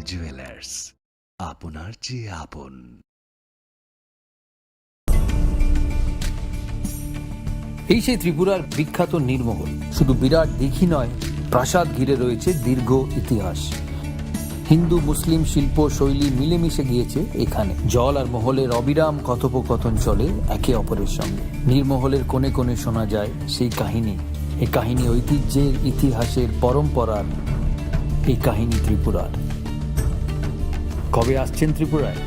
Jewellers, আপনার চেয়ে আপন। এই সেই ত্রিপুরার বিখ্যাত নীরমহল। শুধু বিরাট দিঘি নয়, প্রাসাদ ঘিরে রয়েছে দীর্ঘ ইতিহাস। হিন্দু মুসলিম শিল্প শৈলী মিলেমিশে গিয়েছে এখানে। জল আর মহলের অবিরাম কথোপকথন চলে একে অপরের সঙ্গে। নীরমহলের কোণে কোণে শোনা যায় সেই কাহিনী। এই কাহিনী ঐতিহ্যের, ইতিহাসের, পরম্পরার। এই কাহিনী ত্রিপুরার। কবে আসছেন ত্রিপুরায়?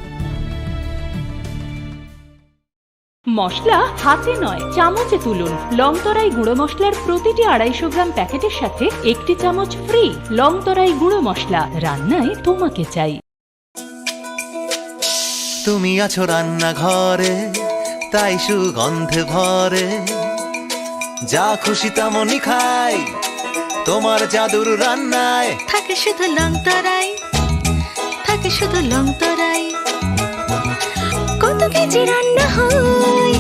মশলা হাতে নয়, চামচে তুলুন। লংতরাই গুঁড়ো মশলার প্রতিটি 250 গ্রাম প্যাকেটের সাথে 1 চামচ ফ্রি। লংতরাই গুঁড়ো মশলা, রান্নায় তোমাকে চাই। তুমি আছো রান্নাঘরে, তাই সুগন্ধে ভরে। যা খুশি তেমনই খাই, তোমার জাদুর রান্নায় থাকে শুধু লংতরাই, থাকে শুধু লংতরাই। কত কেজি রান্না হয়,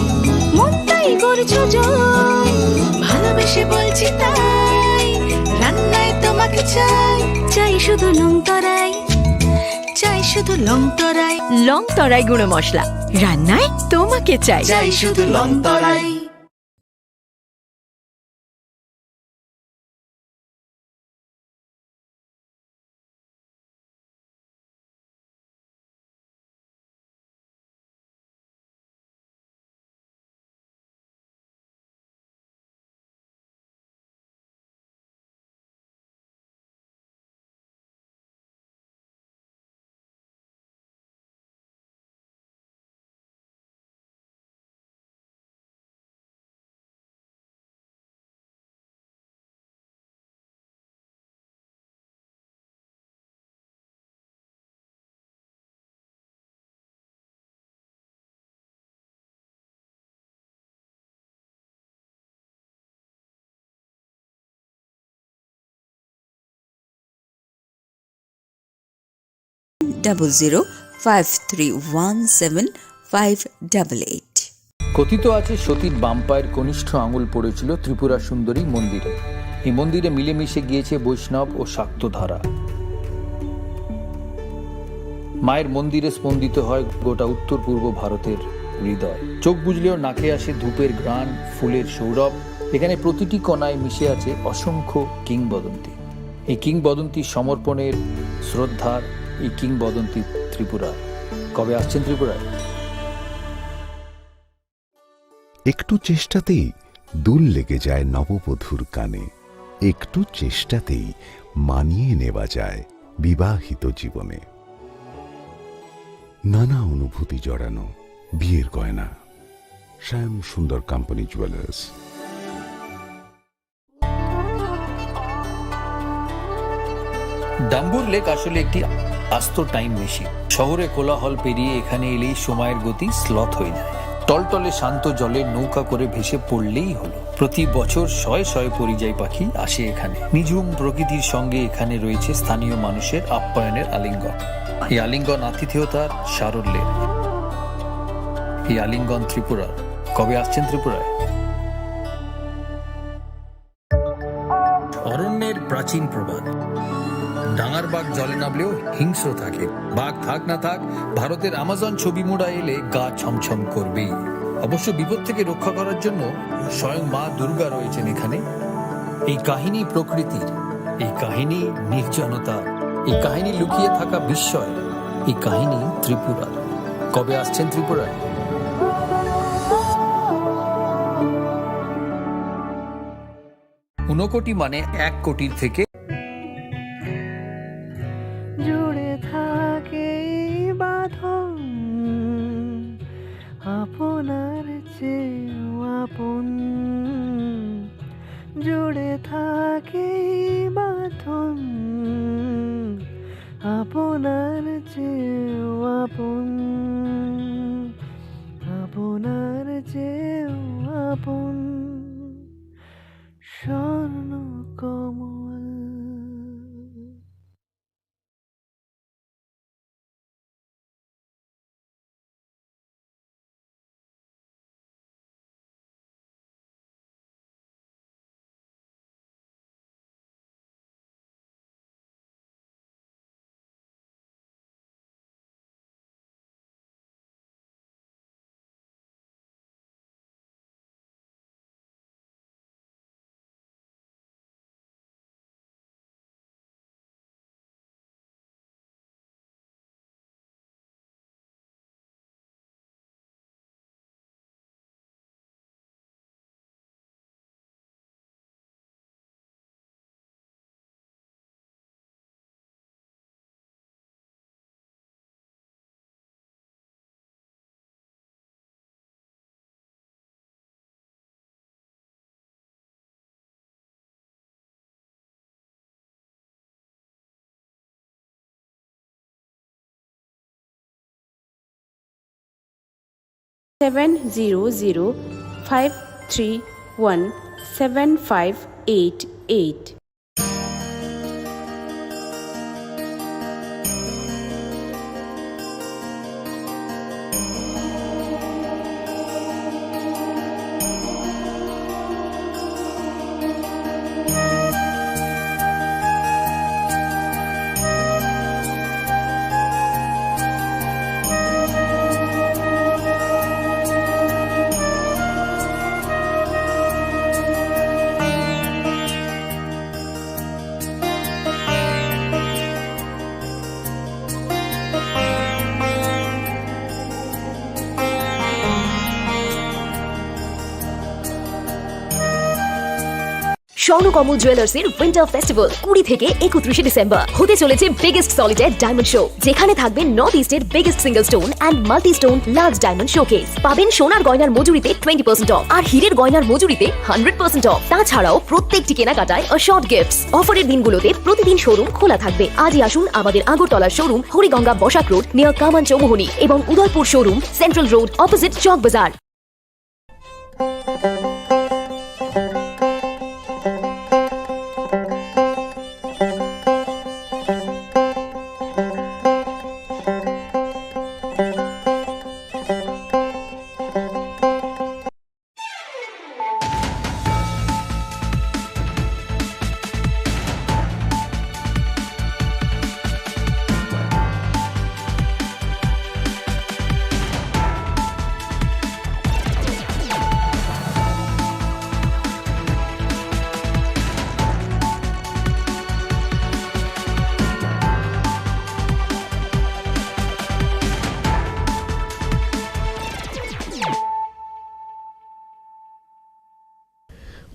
মন তাই করছো জয়। ভালোবেসে বলছি তাই, রান্নায় তোমাকে চাই। চাই শুধু লংতরাই, চাই শুধু লংতরাই। লংতরাই গুঁড়ো মশলা, রান্নায় তোমাকে চাই। চাই শুধু লংতরাই। double 053175888। কথিত আছে সতীর বাম পায়ের কনিষ্ঠ আঙুল পড়েছিল ত্রিপুরা সুন্দরী মন্দিরে। এই মন্দিরে মিলেমিশে গিয়েছে বৈষ্ণব ও শাক্ত ধারা। মায়ের মন্দিরে স্পন্দিত হয় গোটা উত্তর পূর্ব ভারতের হৃদয়। চোখ বুঝলেও নাকে আসে ধূপের ঘ্রাণ, ফুলের সৌরভ। এখানে প্রতিটি কণায় মিশে আছে অসংখ্য কিংবদন্তি। এই কিংবদন্তি সমর্পণের, শ্রদ্ধার, এই কিংবদন্তি ত্রিপুরা। কবে আসছেন ত্রিপুরায়? একটু চেষ্টাতেই দুল লেগে যায় নববধূর কানে। একটু চেষ্টাতেই মানিয়ে নেওয়া যায় বিবাহিত জীবনে। নানা অনুভূতি জড়ানো বিয়ের গয়না। শ্যাম সুন্দর কোম্পানি জুয়েলার্স। ডাম্বুর লেক আসলে একটি আস্ত টাইম মেশিন। শহরে কোলাহল পেরিয়ে এখানে এলেই সময়ের গতি স্লথ হয়ে যায়। টলটলে শান্ত জলে নৌকা করে ভেসে পড়লেই হলো। প্রতি বছর শয়ে শয়ে পরিযায়ী পাখি আসে এখানে। নিঝুম প্রকৃতির সঙ্গে এখানে রয়েছে স্থানীয় মানুষের আপ্যায়নের আলিঙ্গন। এই আলিঙ্গন আতিথেয়তার সারল্যের। এই আলিঙ্গন ত্রিপুরার। কবে আসছেন ত্রিপুরায়? অরণ্যের প্রাচীন প্রবাদ, ডাঙার বাঘ জলে নামলেও হিংস্র থাকে। বাঘ থাক না থাক, ভারতের আমাজন ছবি মোড়া এলে গা ছমছম করবেই। অবশ্য বিপদ থেকে রক্ষা করার জন্য স্বয়ং মা দুর্গা রয়েছেন এখানে। এই কাহিনী প্রকৃতির, এই কাহিনী নির্জনতার, এই কাহিনী লুকিয়ে থাকা বিস্ময়, এই কাহিনী ত্রিপুরার। কবে আসছেন ত্রিপুরায়? 1 কোটি মানে 1 কোটির থেকে জুড়ে থাকে বাঁধন, আপনার চেয়েও আপন। জুড়ে থাকে বাঁধন, আপনার চেয়েও আপন। আপনার চেয়েও আপন। স্বর্ণ কমল। 700-531-7588. স্বর্ণকমল জুয়েলার্সের উইন্টার ফেস্টিভ্যাল 20 থেকে 31 ডিসেম্বর হতে চলেছে বিগেস্ট সলিটার ডায়মন্ড শো, যেখানে থাকবে নর্থ ইস্টের biggest single stone and multi stone large diamond showcase. পাবেন সোনার গয়নার মজুরিতে 20% অফ আর হীরের গয়নার মজুরিতে 100% অফ। তাছাড়াও প্রত্যেকটি কেনাকাটায় অশর্ট গিফটস। অফারের দিনগুলোতে প্রতিদিন শোরুম খোলা থাকবে। আজই আসুন আমাদের আগরতলার showroom Hariganga Basak road near Kaman Chowmuhani এবং Udaipur showroom central road opposite Chowk Bazar.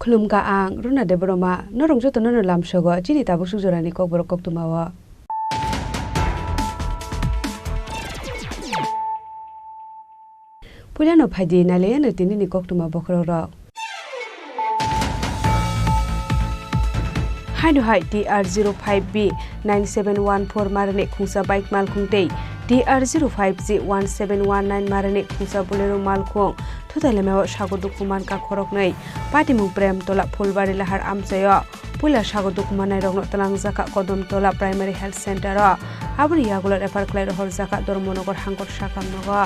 Khulumka ang runa de broma norong joto no lam shogo chini tabuk sujorani kok borok kok tumawa Pulano phaji nale na tini ni kok tuma bokro ro Hainu hai TR05B 9714 marane khungsa bike mal khungtei TR05G 1719 marane khungsa bolero mal khung Thutalemewa sagodukuman ka khorok nei Patimung prem tola Phulbari lahar amsayo Pula sagodukuman nai rogno talang jaka kodom tola primary health center abri yagular refer klai rohor jaka dormonogor hangkor sakam nogo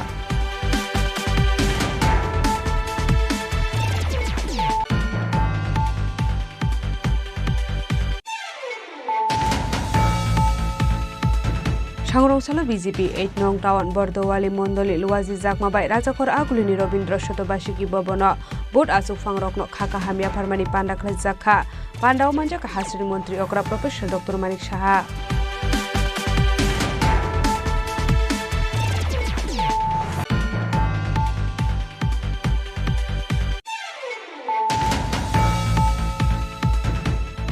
Sangrongshalo BJP 8 nong Tawan Bordowali Mondoli Luwaji Jakmabai Rajakor Agulini Robindra Shotobashiki Bobono Bot Asuk Fangrokno Khaka Hamia Farmani Pandakhle Jakha Pandao Manjaka Hasri Montri Okra Professor Dr. Manik Shaha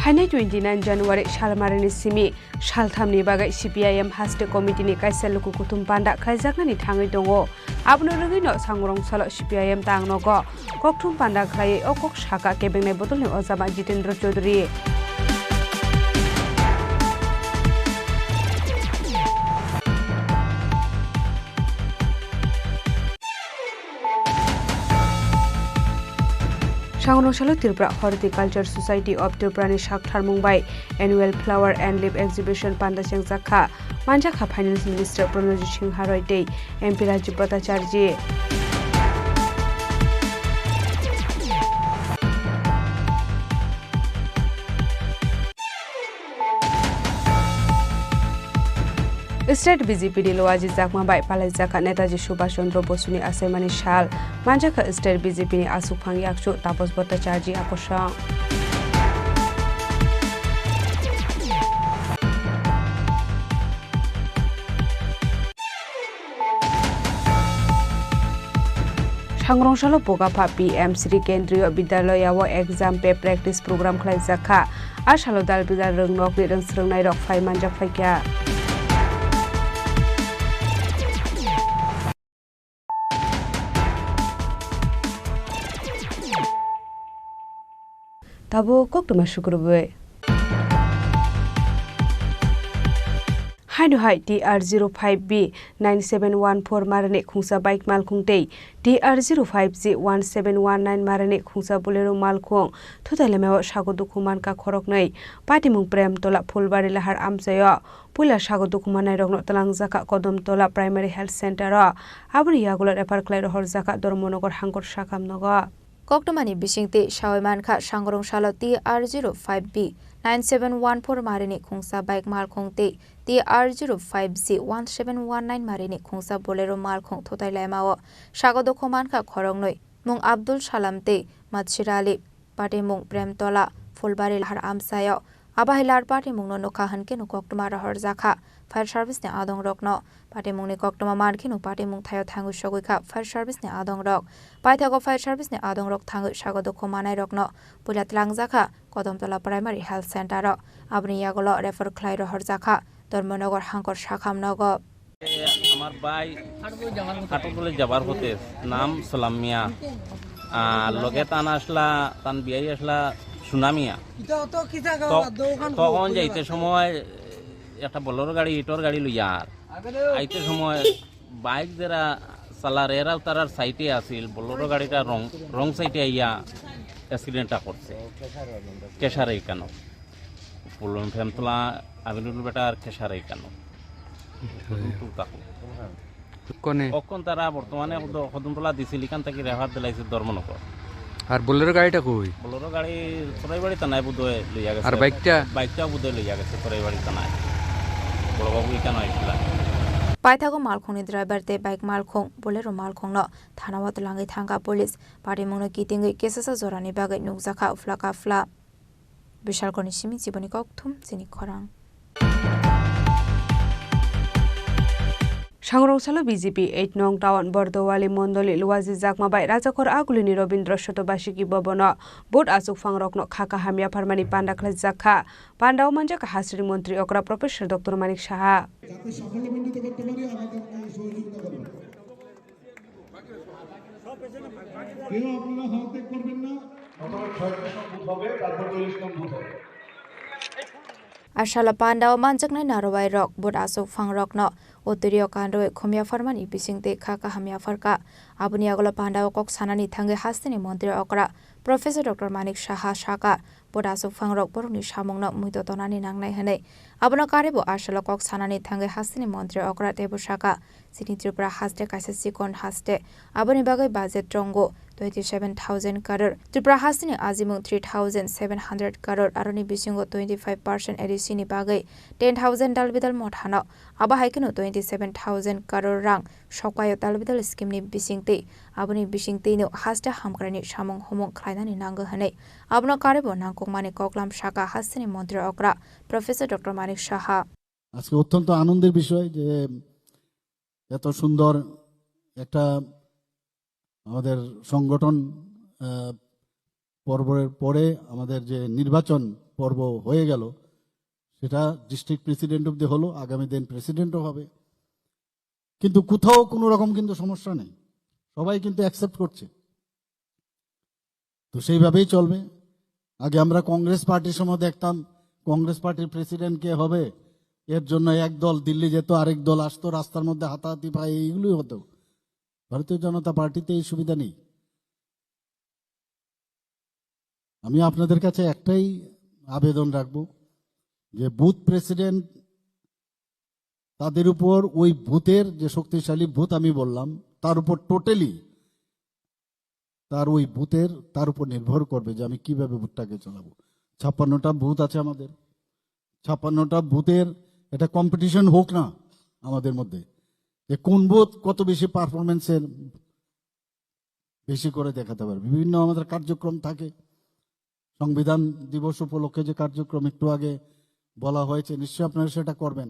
Hainai 29 January Shalmarani Simi Shalthamni bagai CPIM haste committee ni kaisa luku kutum panda khaijaknani thangai dongo abno rugino sangrongshalo CPIM tangnogo kokthum panda khlai okok shaka kebengnai bodolni ojama Jitendra Chaudhary Sangrongshalo Tripura Horticulture Society of Tripurani Shakthar Mumbai Annual Flower and Leaf Exhibition Panda Chengjakha Manjakha Finance Minister Pranojit Singh Haroitei MP Rajiv Bhattacharya State BJP Luwaji Jakmabai Palaijaka Netaji Subhash Chandra Bosuni Asaimani Shal Manjaka State BJP ni Asupang Yakchu Tapos Bhattacharya Akosang Sangrongshalo Bogapha PM Sri Kendriya Bidyalaya Exam Pay Practice Program Khlaijaka Ashalo Dalbidar Rungnok ni Rungsrungnai Rok Phai Manjak Phaikya Tabo kok tuma shukurbe Hainu TR05B 9714 marane khungsa bike malkhungtei TR05G 1719 marane khungsa bolero malkhung thutalemewa sagodukuman ka khoroknei patimung prem tola phulbari lahar amsayo pula sagodukumanai rokno talangjaka Kodamtola Primary Health Center abri yagular refer klai rohor jaka Dormonogor hangor sakamnogo Koktomani Bishingte Shawimanka Shangrong Shalo TR05B 9714 Marini Khungsa Bike Malkhongte TR05Z 1719 Marini Khungsa Bolero Malkhong Thotai Lemao Shagodokomanka Khorongnoi Mung Abdul Salamte Matshirali Pate Mung Premtola Fulbari Har Amsayo Abahilar Pate Mung no Kahanke no Koktoma Rahor Zakha Fire Service ne Adong Rokno Pate Mung ni Koktoma Marki no Pate Mung Thayo Thangu Shogika Fire Service ne Adong Rok Paithago Fire Service ne Adong Rok Thangu Shagodokomanai Rokno Pulat Langzakha Kodamtola Primary Health Center Abni Yagolo Refer Klai Rahor Zakha Dormonogor Hangor Shakamnogo আমার ভাই হাটুগুলো যাবার হতে নাম সালামিয়া লগে তান আসলা তান বিয়াই আসলা সুনামিয়া তখন যাইতে সময় একটা বলোর গাড়ি ইটর গাড়ি লইয়া আইতে সময় বাইক যারা চালার এরাও তারার সাইটে আসিল বলোর গাড়িটা রং সাইটে আইয়া অ্যাক্সিডেন্টটা করছে কেশারাই কেন বললাম ফেমতলা আমিনুল বেটার কেশারাই কেন কখন তারা বর্তমানে কদমতলা দিছিল এখান থেকে রেফার দিলাইছে ধর্মনগর আর বোলেরো গাড়িটা কই বোলেরো গাড়ি সরাইবাড়ি থানায় বুধহয় লইয়া গেছে আর বাইকটা বুধহয় লইয়া গেছে সরাইবাড়ি থানায় বড়বাবু এখানে আইছিল Paithago Malkhongni driver te bike Malkhong Bolero Malkhongno Thanawat Langai Thanga Police Pari Mungno Kitingi Kesasa Zorani Bagai Nukzakha Uflaka Fla Bishal Koni Shimi Jiboni Kokthum Sini Khorang Sangrongchalo BJP 8 nong Town Bordowali Mondoli Luwazi Jakmabai Rajakor Agulini Robindra Shotobashiki Bobono Bod Asuk Fangrokno Khaka Hamia Parmani Panda Khlas Jakha Pandao Manjaka Hasri Montri Okra Professor Dr. Manik Shaha Ashala Pandao Manjakna Narowai Rock Bod Asuk Fangrokno Otirio Kando Khomia Farmani Bisingte Khaka Hamia Farka Abuniagola Pandao Kok Sanani Thange Hastini Montri Okra Professor Dr. Manik Shaha Shaka Bod Asuk Fangrok Boruni Shamongno Muito Tonani Nangnai Hane Abuna Karibo Ashala Kok Sanani Thange Hastini Montri Okra Tebu Shaka Sini Tripura Haste Kaisasi Kon Haste Abuni Bagai Budget Trongo 27,000 crore Tripura Hastini Azimung 3,700 crore Aroni Bisingo 25% Edisini Bagai 10,000 Dalbidal Mothano Aba Haikino 27,000 crore rang Shokwayo Dalbidal Scheme ni Bisingte Abuni Bisingte no Haste Hamkrani Shamong Homong Klainani Nango Hane Abuna Karibo Nangkong Mani Koklam Shaka Hastini Montri Okra Professor Dr. Manik Shaha আজকে অত্যন্ত আনন্দের বিষয় যে এত সুন্দর একটা আমাদের সংগঠন পর্বের পরে আমাদের যে নির্বাচন পর্ব হয়ে গেল সেটা ডিস্ট্রিক্ট প্রেসিডেন্ট অবধি হলো আগামী দিন প্রেসিডেন্টও হবে কিন্তু কোথাও কোনো রকম কিন্তু সমস্যা নেই সবাই কিন্তু অ্যাকসেপ্ট করছে তো সেইভাবেই চলবে আগে আমরা কংগ্রেস পার্টির সময় দেখতাম কংগ্রেস পার্টির প্রেসিডেন্ট কে হবে এর জন্য এক দল দিল্লি যেত আরেক দল আসতো রাস্তার মধ্যে হাতাহাতি পায় এইগুলোই হতো ভারতীয় জনতা পার্টিতে এই সুবিধা নেই আমি আপনাদের কাছে একটাই আবেদন রাখবো যে বুথ প্রেসিডেন্ট তাদের উপর ওই বুথের যে শক্তিশালী বুথ আমি বললাম তার উপর টোটালি তার ওই বুথের তার উপর নির্ভর করবে যে আমি কিভাবে বুথটাকে চালাবো 56টা বুথ আছে আমাদের 56টা বুথের এটা কম্পিটিশন হোক না আমাদের মধ্যে যে কোন বুথ কত বেশি পারফরমেন্সের বেশি করে দেখাতে পারবে বিভিন্ন আমাদের কার্যক্রম থাকে সংবিধান দিবস উপলক্ষে যে কার্যক্রম একটু আগে বলা হয়েছে নিশ্চয়ই আপনারা সেটা করবেন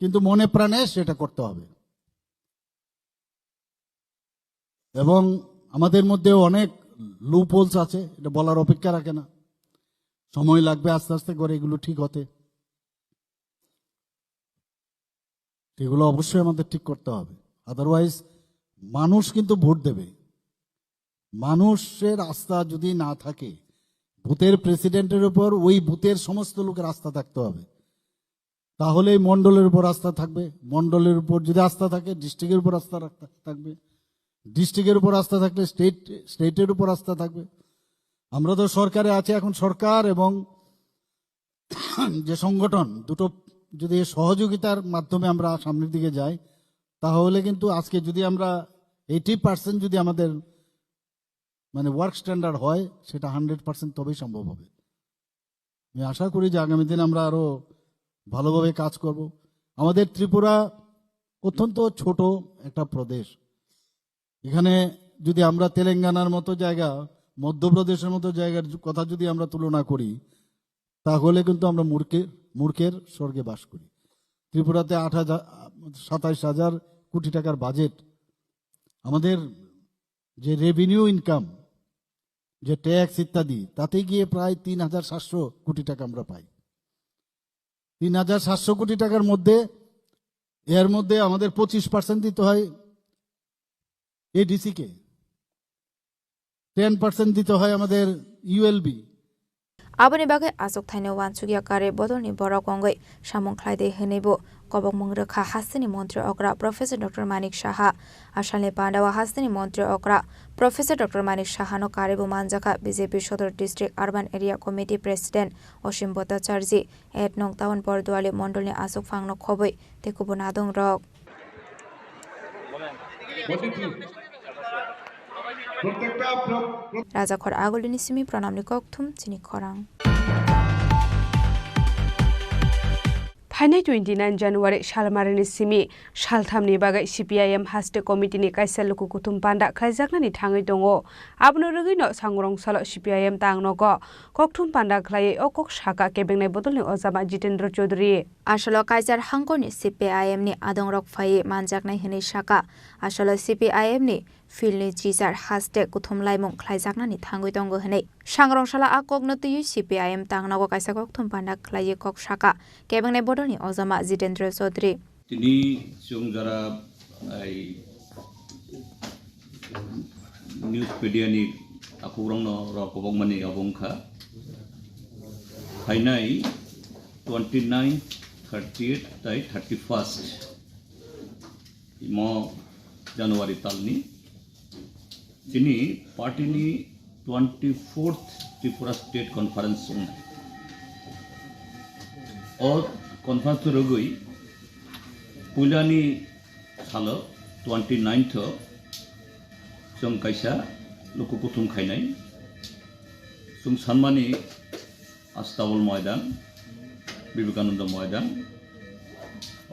কিন্তু মনে প্রাণে সেটা করতে হবে এবং আমাদের মধ্যে অনেক লুপহোলস আছে এটা বলার অপেক্ষা রাখে না সময় লাগবে আস্তে আস্তে করে এগুলো ঠিক হতে এগুলো অবশ্যই আমাদের ঠিক করতে হবে আদারওয়াইজ মানুষ কিন্তু ভোট দেবে মানুষের আস্থা যদি না থাকে বুথের প্রেসিডেন্টের উপর ওই বুথের সমস্ত লোকের আস্থা থাকতে হবে তাহলেই মণ্ডলের উপর আস্থা থাকবে, মণ্ডলের উপর যদি আস্থা থাকে ডিস্ট্রিক্টের উপর আস্থা থাকবে, ডিস্ট্রিক্টের উপর আস্থা থাকলে স্টেটের উপর আস্থা থাকবে। আমরা তো সরকারে আছি, এখন সরকার এবং যে সংগঠন দুটো যদি সহযোগিতার মাধ্যমে আমরা সামনের দিকে যাই, তাহলে কিন্তু আজকে যদি আমরা 80% যদি আমাদের মানে ওয়ার্ক স্ট্যান্ডার্ড হয়, সেটা 100% তবেই সম্ভব হবে। আমি আশা করি যে আগামী দিন আমরা আরো ভালোভাবে কাজ করব। আমাদের ত্রিপুরা অত্যন্ত ছোট একটা প্রদেশ। এখানে যদি আমরা তেলেঙ্গানার মতো জায়গা, মধ্যপ্রদেশের মতো জায়গার কথা যদি আমরা তুলনা করি, তাহলে কিন্তু আমরা মূর্খের স্বর্গে বাস করি। ত্রিপুরাতে 27,000 কোটি টাকার বাজেট। আমাদের যে রেভিনিউ ইনকাম, যে ট্যাক্স ইত্যাদি, তাতে গিয়ে প্রায় 3,700 কোটি টাকা আমরা পাই। 3,700 কোটি টাকার মধ্যে এর মধ্যে আমাদের 25% দিতে হয় এডিসি কে, 10% দিতে হয় আমাদের ULB. Aboni bagai asok thaino wansugia kare bodolni borok ongoi samung khlaide henebo kobok mungrekha hastini mantri okra Professor Dr. Manik Saha asalni pandawa hastini mantri okra Professor Dr. Manik Saha no karebo manjaka BJP Sodor District Urban Area Committee President Osim Bhattacharji et nong taon Bordwali mondolni asok phangno khoboi tekubo nadong rok Raja Khor Agolini Simi Pranamni Kokthum Chini Khorang Phainai 29 January Shalmarini Simi Shalthamni bagai CPIM Haste Committee ni kaisa luku kutum panda khlaijaknani thangai dongo abno rugino sangrong salo CPIM tangnogo kokthum panda khlai okok saka kebengnai bodolni ojama Jitendra Chaudhary Asolo kaijar hangkoni CPIM ni adongrok phai manjaknai hini saka asolo CPIM ni Filni Jizar Haste Kuthum Laimung Khlaijaknani thangoi tongo hinai sangrong sala akogno tuyu CPIM tangnago kaisa kokthum panda khlai kok saka kebengnai bodolni ojama Jitendra Chaudhary তিনি जों যারা এই news মিডিয়ানি আকুরং রকবং মানে অবংখা ফাইনাই 29 30 তাই 31 imo জানুয়ারি তালনি তিনি পার্টিনি 24th Tripura state conference और conference रगई पुलानी सालो 29th जों कायसा लुकु कुथुम खायनाय जों सानमानि आस्ताबल मयदान विवेकानंद मयदान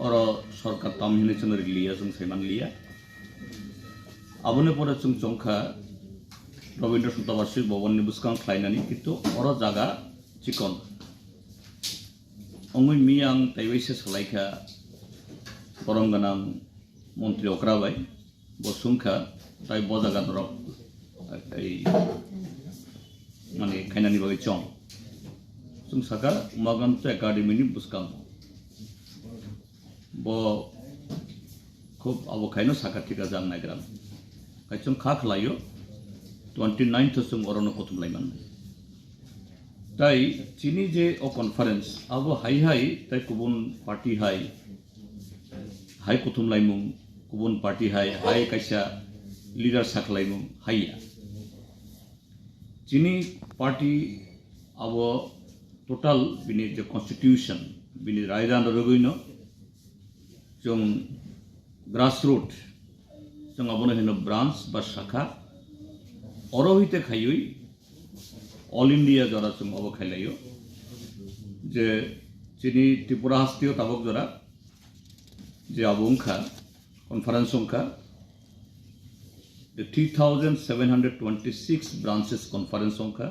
और सरकार तामहिने जों लिया जों सैमान लिया आबने परे जों जंखा रवीन्द्र सुताबासी भवननि बुस्कां खायनानि किन्तु और जागा चिकन अंगुन मियां ताइवैसे सलाइखा परंगनां मंत्री अक्राबाय बसुंखा ताइ बजागा दरक এই মানে খাইনানি বাগै चं जों साका उमाकान्त एकाडेमिनि बुस्कां ब खूब आबो खायनो साका थिका जां नायग्राम खायचों खा खलायो 29th जों अरनो कथुमलायमान তাই চিনি যে ও কনফারেন্স আবো হাই হাই তাই কুবুন পার্টি হাই হাই কুথুমলাইমুং কুবুন পার্টি হাই হাই কাইসা লিডার সাকলাইমুং হাইয়া চিনি পার্টি আবো টোটাল বিনি যে কনস্টিটিউশন বিনি রায়দান রগৈন जों গ্রাসরুট जों আবনো হেন ব্রাঞ্চ বা শাখা অরহিতে খাইই অল ইন্ডিয়া যারা जों अब खायलायो जे चिनी त्रिपुरा हास्तियो ताबक जरा जे अबंखा कन्फारेंस अंखा 3726 ब्रांचेस कन्फारेंस अंखा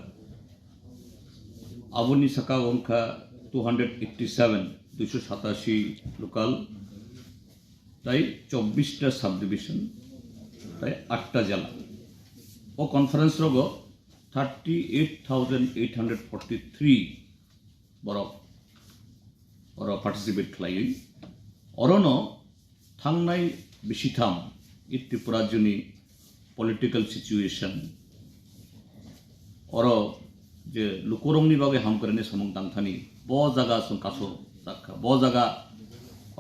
आबुनि साका अंखा 287 लोकल ताई 24टा सब डिविजन ताई 8टा जिला ओ कन्फारेंस रगो 38,843 बरफ और पार्टिसिपेट खालायो अरनो थांनाय बिसिथाम इ त्रिपुरा जुनि पलिटिकल सिचुएशन और जे लुकुरंनि बागै हामकरने समं तांथानि ब जागा सं कासो जाखा ब जागा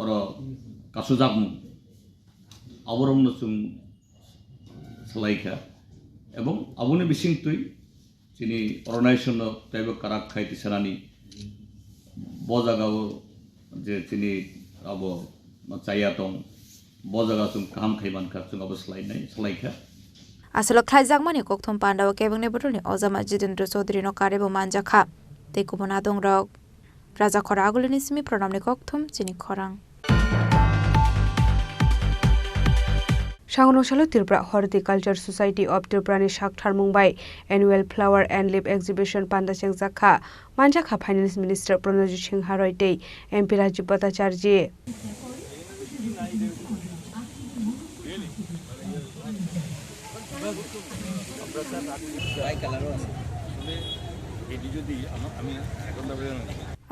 oro kasujagmu aboromno chung salaika এবং আবুনে বিসিং তুই যিনি অরণাইশন তাইব কারাক খাইতে সেনানি বজাগাও যে তিনি আব চাইয়াতং বজাগা চুং কাহাম খাইমান খা চুং আব সালাইখা আসলে খাইজাকমানি kokthom pandaw kebangni botolni ojama jitendra chaudhary no karebo manjakha tei kubona dong rok raja khora agulini simi pranamni kokthom chini khorang সাংনশাল ত্রিপুরা হর্টিকালচার সোসাইটি অব ত্রিপুরানি সাকথার Mumbai annual flower and leaf exhibition পান্ডা চেংজাখা মানজাখা ফাইনান্স মিনিস্টার প্রণজিৎ সিংহা রয়টেই MP Rajib Bhattacharya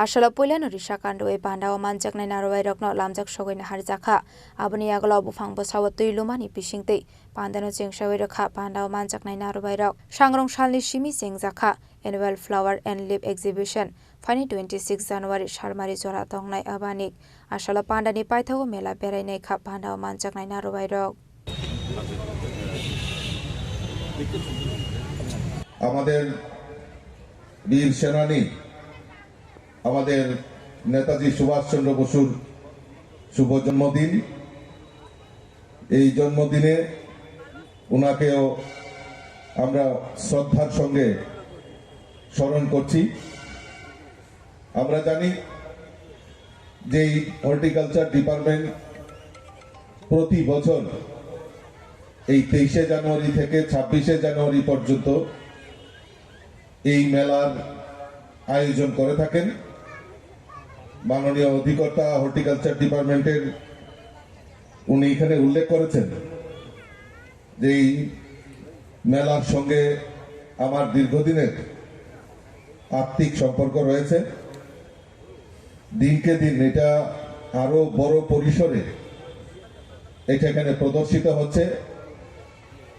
আসলে পৈলানো রিসাকাণ্ড এই পান্ডাও মানজাকনাই নারবাই রকনো লামজাক সগৈনা হারজাখা আবনি আগলাও বুফাং বসাও তৈলুমানি পিসিংতেই পান্দানো চেংসাওই রখা পান্ডাও মানজাকনাই নারবাই রক সাংরং সালনি সিমি চেংজাখা annual flower and leaf exhibition ফাইনি 26 জানুয়ারি সারমারি জরা তংনাই আবানিক আসলে পান্ডানি পাইথাও মেলা বেড়াইনাই খা পান্ডাও মানজাকনাই নারবাই রক আমাদের বীর সেনানী আমাদের নেতাজি সুভাষচন্দ্র বসুর শুভ জন্মদিন এই জন্মদিনে ওনাকেও আমরা শ্রদ্ধার সঙ্গে স্মরণ করছি আমরা জানি যে হর্টিকালচার ডিপার্টমেন্ট প্রতি বছর এই 23 জানুয়ারি থেকে 26 জানুয়ারি পর্যন্ত এই মেলার আয়োজন করে থাকেন মাননীয় অধিকর্তা হর্টিকালচার ডিপার্টমেন্টের উনি এখানে উল্লেখ করেছেন যে এই মেলার সঙ্গে আমার দীর্ঘদিনের আত্মিক সম্পর্ক রয়েছে দিনকে দিন এটা আরো বড় পরিসরে এটা এখানে প্রদর্শিত হচ্ছে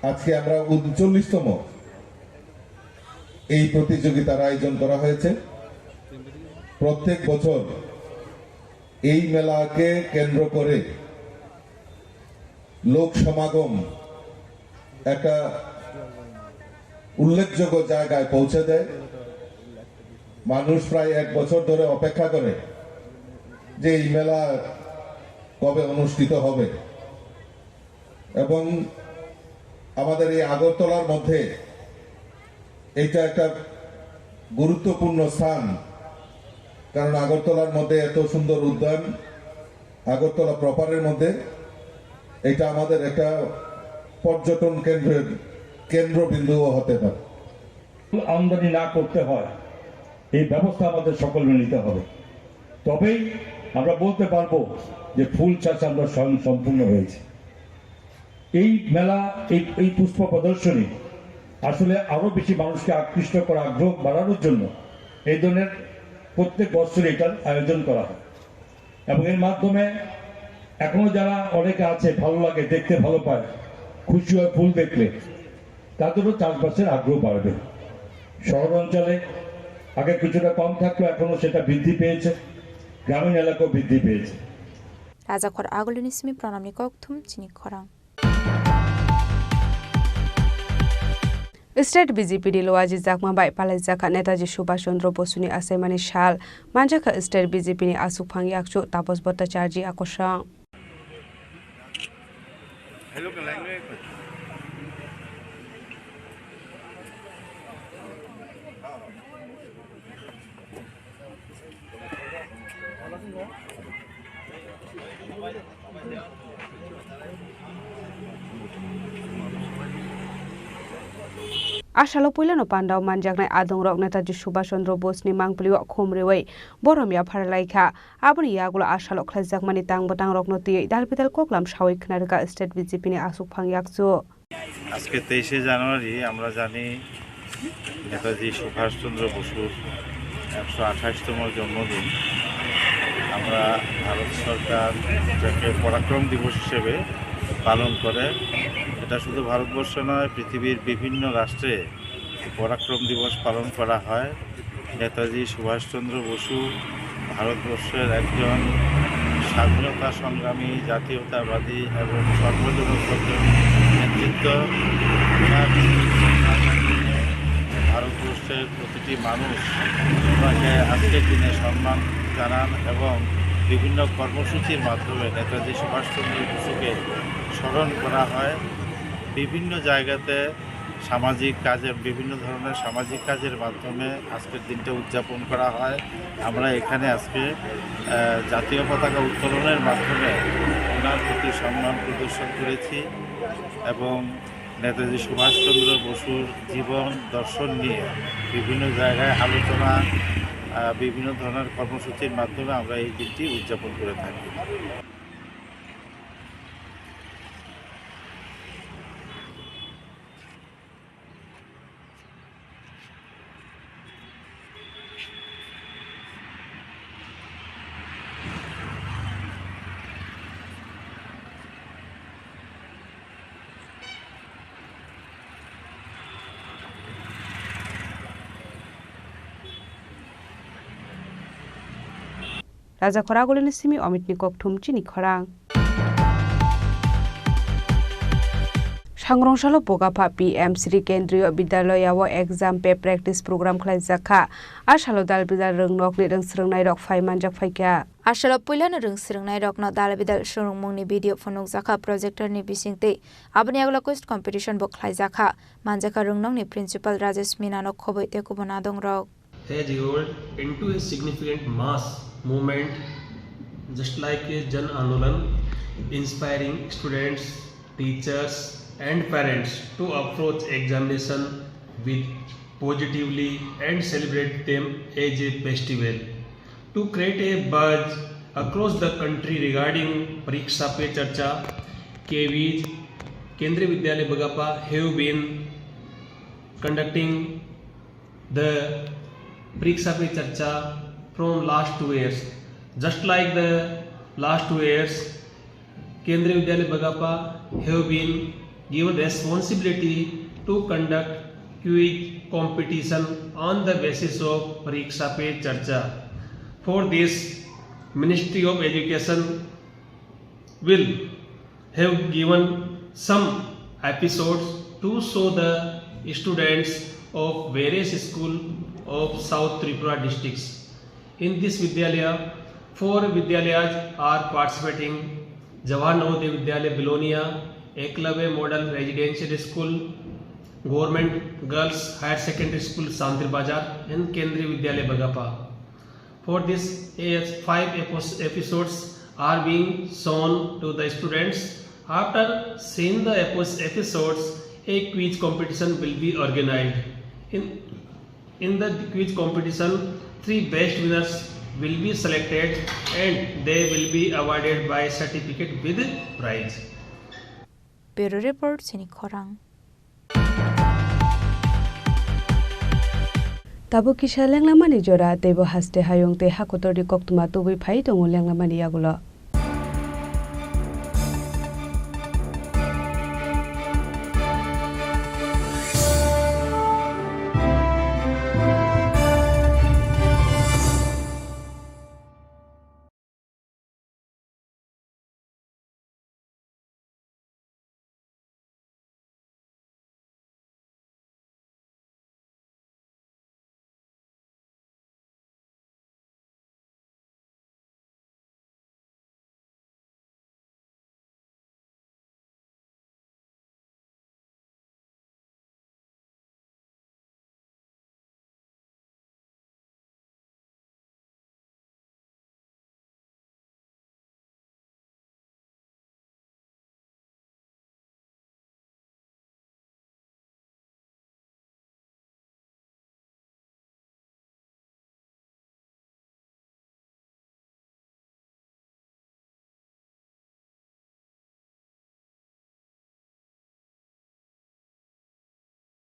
আজকে আমরা 39তম এই প্রতিযোগিতার আয়োজন করা হয়েছে প্রত্যেক বছর এই মেলাকে কেন্দ্র করে লোক সমাগম একটা উল্লেখযোগ্য জায়গায় পৌঁছে দেয় মানুষ প্রায় 1 বছর ধরে অপেক্ষা করে যে এই মেলা কবে অনুষ্ঠিত হবে এবং আমাদের এই আগরতলার মধ্যে এটা একটা গুরুত্বপূর্ণ স্থান কারণ আগরতলার মধ্যে এত সুন্দর উদ্যান আগরতলা প্রপারের মধ্যে এটা আমাদের একটা পর্যটন কেন্দ্রবিন্দুও হতে পারে আমদানি না করতে হয় এই ব্যবস্থা আমাদের সকলে নিতে হবে তবেই আমরা বলতে পারবো যে ফুল চাষ আমরা স্বয়ং সম্পূর্ণ হয়েছে এই মেলা এই পুষ্প প্রদর্শনী আসলে আরো বেশি মানুষকে আকৃষ্ট করা আগ্রহ বাড়ানোর জন্য এই ধরনের প্রত্যেক বছর এটার আয়োজন করা হয় এবং এর মাধ্যমে এখনো যারা অনেকে আছে ভালো লাগে দেখতে ভালো পায় খুশি হয় ফুল দেখলে তাদেরও চাষবাসের আগ্রহ বাড়বে শহর অঞ্চলে আগে কিছুটা কম থাকলো এখনো সেটা বৃদ্ধি পেয়েছে গ্রামীণ এলাকাও বৃদ্ধি পেয়েছে রাজাখর আগলিনি সিমি প্রণামনি kokthum chini khorang state BJP লোয়াজি জাকমা বাই পালাই জাকা নেতাজি সুভাষ চন্দ্র বসুনি আসাইমানি শাল মানজাখা স্টেট বিজেপি নি আসুকফাং yakchu তাপস ভট্টাচার্য আকর্ষণ আশালো পৈলানো পান্ডাও মানজাকনাই আদং রক নেতাজি সুভাষ চন্দ্র বোসনি মাংপলিও খোমরেওই বরমিয়া ফারালাইখা আবনি ইয়াগুলো আশালো খ্লাইজাকমানি তাংবতাং রকনতি দালপিতাল কোকলাম সাউই খনারকা স্টেট বিজেপি নি আসুকফাং yakchu আজকে 23 জানুয়ারি আমরা জানি নেতাজি সুভাষ চন্দ্র বসুর 128তম জন্মদিন আমরা ভারত সরকার যাকে পরাক্রম দিবস হিসেবে পালন করে এটা শুধু ভারতবর্ষ নয় পৃথিবীর বিভিন্ন রাষ্ট্রে পরাক্রম দিবস পালন করা হয় নেতাজি সুভাষচন্দ্র বসু ভারতবর্ষের একজন স্বাধীনতা সংগ্রামী, জাতীয়তাবাদী এবং সর্বজনপ্রদের নেতৃত্ব, ওনার ভারতবর্ষের প্রতিটি মানুষ ওনাকে আজকের দিনে সম্মান জানান এবং বিভিন্ন কর্মসূচির মাধ্যমে নেতাজি সুভাষচন্দ্র বসুকে স্মরণ করা হয়। বিভিন্ন জায়গাতে বিভিন্ন ধরনের সামাজিক কাজের মাধ্যমে আজকের দিনটা উদযাপন করা হয়। আমরা এখানে আজকে জাতীয় পতাকা উত্তোলনের মাধ্যমে ওনার প্রতি সম্মান প্রদর্শন করেছি এবং নেতাজি সুভাষচন্দ্র বসুর জীবন দর্শন নিয়ে বিভিন্ন জায়গায় আলোচনা, বিভিন্ন ধরনের কর্মসূচির মাধ্যমে আমরা এই দিনটি উদযাপন করে থাকি। Raja Khoragolini simi Amit Nikok Thumchini Khorang. Sangrongshalo Bogapha PM Sri Kendriya Bidyalaya o exam pay practice program khlaijaka ashalo dalbidal rongnok ni rongsrungnai rok phaimanjak phaikya Ashalo puilano rongsrungnai rokno dalbidal shorongmungni video phonokjaka projector ni bisingte aboni agla quest competition bo khlaijaka manjaka rongnokni principal Rajesh Minano khoboite kubonadong rok has evolved into a significant mass movement just like a Jan Andolan, inspiring students, teachers and parents to approach examination with positively and celebrate them as a festival. To create a buzz across the country regarding Pariksha Pe Charcha, KVs, Kendriya Vidyalaya Bogapha have been conducting the Pariksha Pe Charcha from last 2 years. Just like the last 2 years, Kendriya Vidyalaya Bogapha have been given responsibility to conduct quiz competition on the basis of Pariksha Pe Charcha. For this, Ministry of Education will have given some episodes to show the students of various schools of South Tripura districts. In this Vidyalaya, 4 Vidyalayas are participating: Jawahar Navodaya Vidyalaya Belonia, Eklavya Model Residential School, Government Girls Higher Secondary School Sandri Bazar and Kendriya Vidyalaya Bogapha. For this, 5 episodes are being shown to the students. After seeing the episodes, a quiz competition will be organized. In the quiz competition, 3 best winners will be selected and they will be awarded by certificate with prize. Bureau Report Sini Khorang. Tabu kisha lenglamani jora tebo haste hayong te hakotori koktuma tubi phai tongo lenglamani yagulo.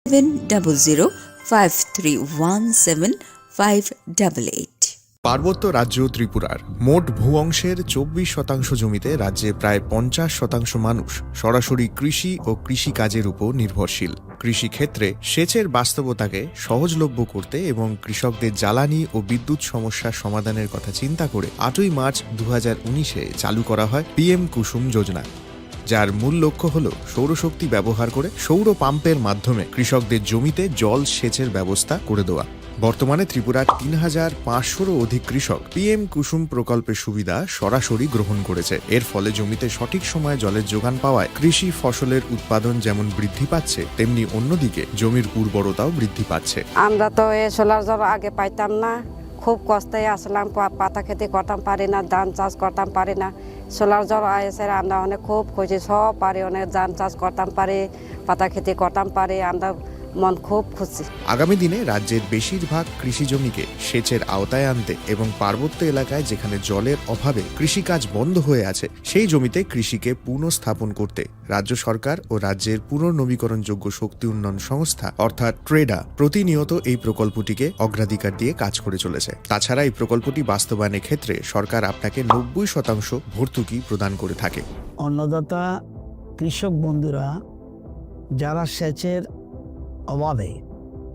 $700-531-7588 পার্বত্য রাজ্য ত্রিপুরার মোট ভূ অংশের 24% জমিতে রাজ্যে প্রায় 50% মানুষ সরাসরি কৃষি ও কৃষিকাজের উপর নির্ভরশীল। কৃষিক্ষেত্রে সেচের বাস্তবতাকে সহজলভ্য করতে এবং কৃষকদের জ্বালানি ও বিদ্যুৎ সমস্যার সমাধানের কথা চিন্তা করে 8ই মার্চ 2019-এ চালু করা হয় PM কুসুম যোজনা, যার মূল লক্ষ্য হল সৌরশক্তি ব্যবহার করে সৌর পাম্পের মাধ্যমে কৃষকদের জমিতে জল সেচের ব্যবস্থা করে দেওয়া। বর্তমানে ত্রিপুরার 3500-রও অধিক কৃষক PM কুসুম প্রকল্পের সুবিধা সরাসরি গ্রহণ করেছে। এর ফলে জমিতে সঠিক সময়ে জলের যোগান পাওয়ায় কৃষি ফসলের উৎপাদন যেমন বৃদ্ধি পাচ্ছে, তেমনি অন্যদিকে জমির উর্বরতাও বৃদ্ধি পাচ্ছে। আমরা তো এই সোলার জল আগে পাইতাম না, খুব কষ্টে আসলাম, পাতা খেতে করতাম পারি না, ধান চাষ করতাম পারি না। সোলার জল এসে আমরা অনেক খুব খুশি, সব পারি, অনেক ধান চাষ করতাম পারি, পাতা খেতে করতাম পারি, আমরা মন খুব খুশি। আগামী দিনে রাজ্যের বেশিরভাগ কৃষি জমিকে সেচের আওতায় আনতে এবং পার্বত্য এলাকায় যেখানে জলের অভাবে কৃষিকাজ বন্ধ হয়ে আছে সেই জমিতে কৃষিকে পুনঃস্থাপন করতে রাজ্য সরকার ও রাজ্যের পুনর্নবীকরণযোগ্য শক্তি উন্নয়ন সংস্থা অর্থাৎ ট্রেডা প্রতিনিয়ত এই প্রকল্পটিকে অগ্রাধিকার দিয়ে কাজ করে চলেছে। তাছাড়া এই প্রকল্পটি বাস্তবায়নের ক্ষেত্রে সরকার আপনাকে 90% ভর্তুকি প্রদান করে থাকে। অন্নদাতা কৃষক বন্ধুরা যারা সেচের অভাবে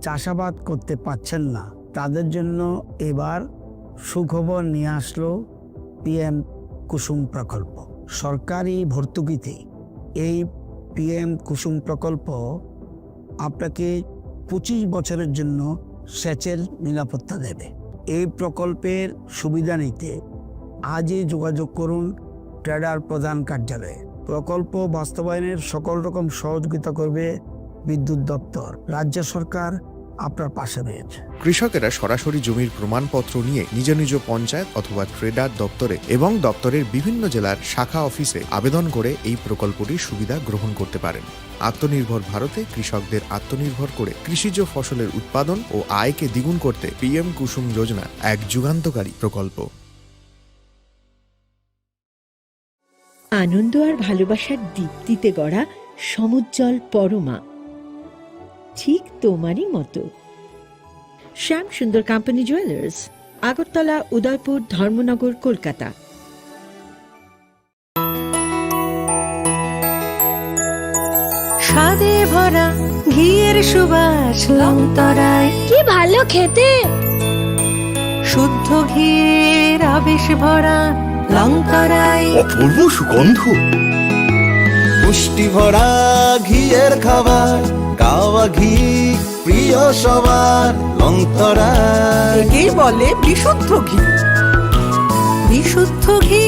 চাষাবাদ করতে পারছেন না, তাদের জন্য এবার সুখবর নিয়ে আসলো PM কুসুম প্রকল্প। সরকারি ভর্তুকিতে এই PM কুসুম প্রকল্প আপনাকে 25 বছরের জন্য সেচের নিরাপত্তা দেবে। এই প্রকল্পের সুবিধা নিতে আজই যোগাযোগ করুন ট্রেডার প্রধান কার্যালয়ে। প্রকল্প বাস্তবায়নের সকল রকম সহযোগিতা করবে বিদ্যুৎ দপ্তর। রাজ্য সরকার আপনার পাশে রয়েছে। কৃষকেরা সরাসরি জমির প্রমাণপত্র নিয়ে নিজ নিজ পঞ্চায়েত অথবা ট্রেডার দপ্তরে এবং দপ্তরের বিভিন্ন জেলার শাখা অফিসে আবেদন করে এই প্রকল্পটির সুবিধা গ্রহণ করতে পারেন। আত্মনির্ভর ভারতে কৃষকদের আত্মনির্ভর করে কৃষিজ ফসলের উৎপাদন ও আয়কে দ্বিগুণ করতে PM কুসুম যোজনা এক যুগান্তকারী প্রকল্প। আনন্দ আর ভালোবাসার দীপ্তিতে গড়া সমুজ্জ্বল পরমা, ঠিক তোমারই মতো। শ্যাম সুন্দর কোম্পানি জুয়েলার্স, আগরতলা, উদয়পুর, ধর্মনগর, কলকাতা। স্বাদে ভরা ঘিয়ের সুবাস লংতরায়, কি ভালো খেতে। শুদ্ধ ঘিয়ের আবেশ ভরা লংতরায়, অপূর্ব সুগন্ধ, পুষ্টি ভরা ঘিয়ের খাবার, গাওয়া ঘি প্রিয় সবার লংতরায়। একেই বলে বিশুদ্ধ ঘি। বিশুদ্ধ ঘি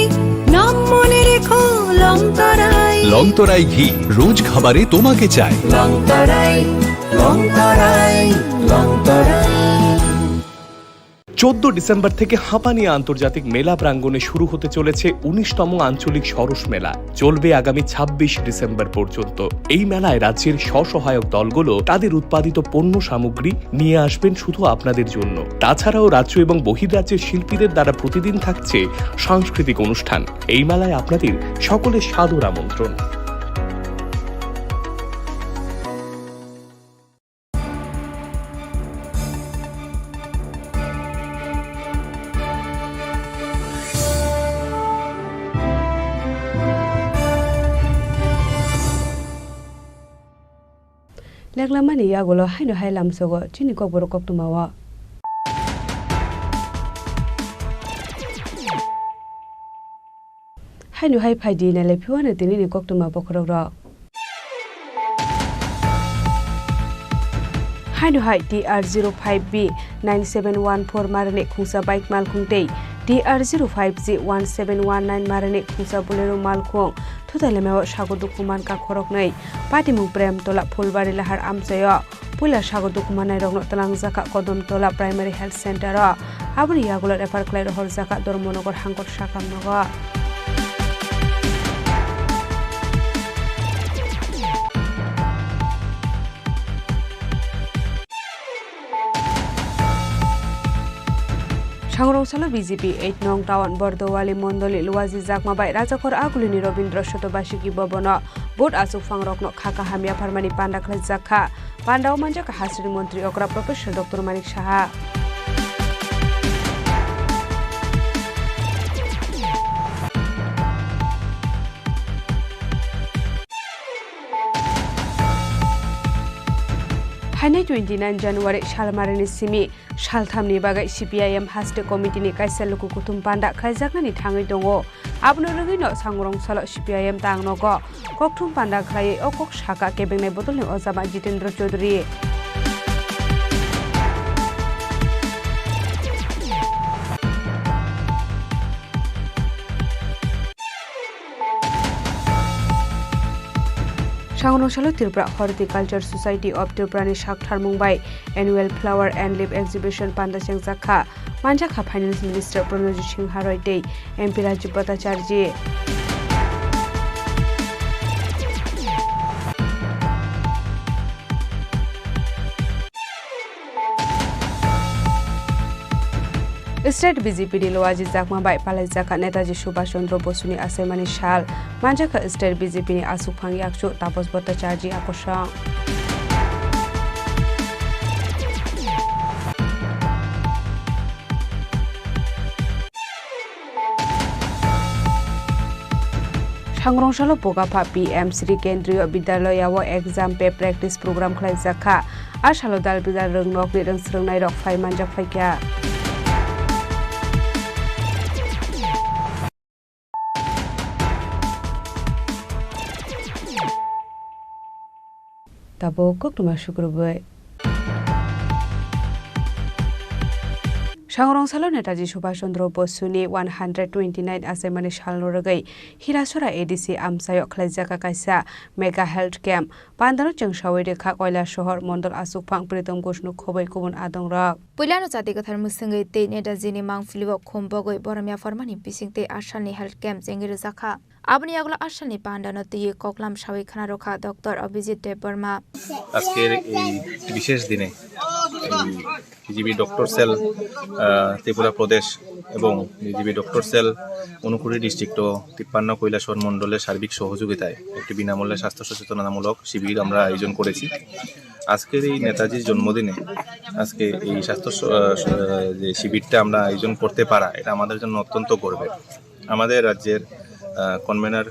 নাম মনে রেখো লংতরায়। লংতরাই ঘি রোজ খাবারে তোমাকে চাই। লংতরায়, লংতরায়, লংতরায়। 14 ডিসেম্বর থেকে হাঁপানিয়া আন্তর্জাতিক মেলা প্রাঙ্গণে শুরু হতে চলেছে 19তম আঞ্চলিক সরস মেলা। চলবে আগামী 26 ডিসেম্বর পর্যন্ত। এই মেলায় রাজ্যের স্বসহায়ক দলগুলো তাদের উৎপাদিত পণ্য সামগ্রী নিয়ে আসবেন শুধু আপনাদের জন্য। তাছাড়াও রাজ্য এবং বহির্রাজ্যের শিল্পীদের দ্বারা প্রতিদিন থাকছে সাংস্কৃতিক অনুষ্ঠান। এই মেলায় আপনাদের সকলের সাদর আমন্ত্রণ। লেগলামানি ইয়াগুলো হাইনো হাই লামসগো চিনি কক বড় কক তুমাওয়া হাইনো হাই ফাইদি নালে ফিওয়ানে তিনি নি কক তুমা বখরক র হাইনো হাই TR05B 9714 মারনে খুংসা বাইক মাল খুংতেই TR05G 1719 মারনে খুংসা বুলেরো মাল খুং থুতাইলেমেও সাগর দুকুমান কা খরক নাই পাটিমু প্রেম তোলা ফুলবাড়ি লাহার আমচয় পুলা সাগর দুকুমানাই রগ্ন তলাং জাকা কদম তোলা প্রাইমারি হেলথ সেন্টার আবরি ইয়াগুলো রেফার ক্লাই রহর জাকা ধর্মনগর হাঙ্কর শাখাম নগর সাগরসালো বিজেপি 8 নং টাউন বর্দওয়ালি মন্ডলী লুয়াজি জাকমাবাই রাজাখর আগুলিনি রবীন্দ্র শতবার্ষিকী ভবন বোট আসুক ফাংরকন খাকা হামিয়া ফারমানি পান্ডাখলে জাখা পান্ডাও মানজাকা হাসরি মন্ত্রী অকরা professor doctor Manik Saha Hainai 29 January Shalmarani Simi Shalthamni bagai CPIM haste committee ni kaisa luku kutum panda khaijaknani thangai dongo abno rogoi no sangrong salo CPIM tangno go kokthum panda khlai okok shaka kebengnai bodolni ojaba Jitendra Chaudhary Sangrongshalo Tripura Horticulture Society of Tripura ni Shakthar Mumbai Annual Flower and Leaf Exhibition Panda Chengjakha Manjakha Finance Minister Pranojit Singh Haroi Dei MP Rajiv Bhattacharjee State BJP ni Loaji Jakma bai Palai Jaka Netaji Subhash Chandra Bosu ni Asaimani Shal Manjaka State BJP ni Asupang Yakchu Tapos Bhattacharjee Akosang Sangrongshalo Bogapha PM Sri Kendriya Bidyalaya o exam pay practice program khlaijaka Ashalo dal bidal röngnok ni röngsröngnai rok phai manjak phaikya Tabo koktuma shukruboi Sangrongshalo Netaji Subhash Chandra Bosu ni 129 Asaimani Shalno rogai Hirasora ADC Amsayo khlaijaka kaisa mega health camp Pandaro Chengsawai rekha Koila Shohor Mondol Asupang Pritam Ghoshnu khobai kubun adongrok Puilano jati kathar musingai te Netaji ni mangfilibo khombogoi boramya farmani bisingte Ashalni health camp jengir jakha Abni aglo Ashalni pandano te koklam shawai khana rokha Dr. Abhijit Debarma আজকের এই বিশেষ দিনে BGB doctor sell Tripura প্রদেশ এবং BGB doctor sell অনুকুড়ি district ও 53 কৈলাসহর মণ্ডলের সার্বিক সহযোগিতায় একটি বিনামূল্যে স্বাস্থ্য সচেতনতামূলক শিবির আমরা আয়োজন করেছি আজকের এই নেতাজির জন্মদিনে আজকে এই স্বাস্থ্য যে শিবিরটা আমরা আয়োজন করতে পারা এটা আমাদের জন্য অত্যন্ত গর্বের আমাদের রাজ্যের কনভেনার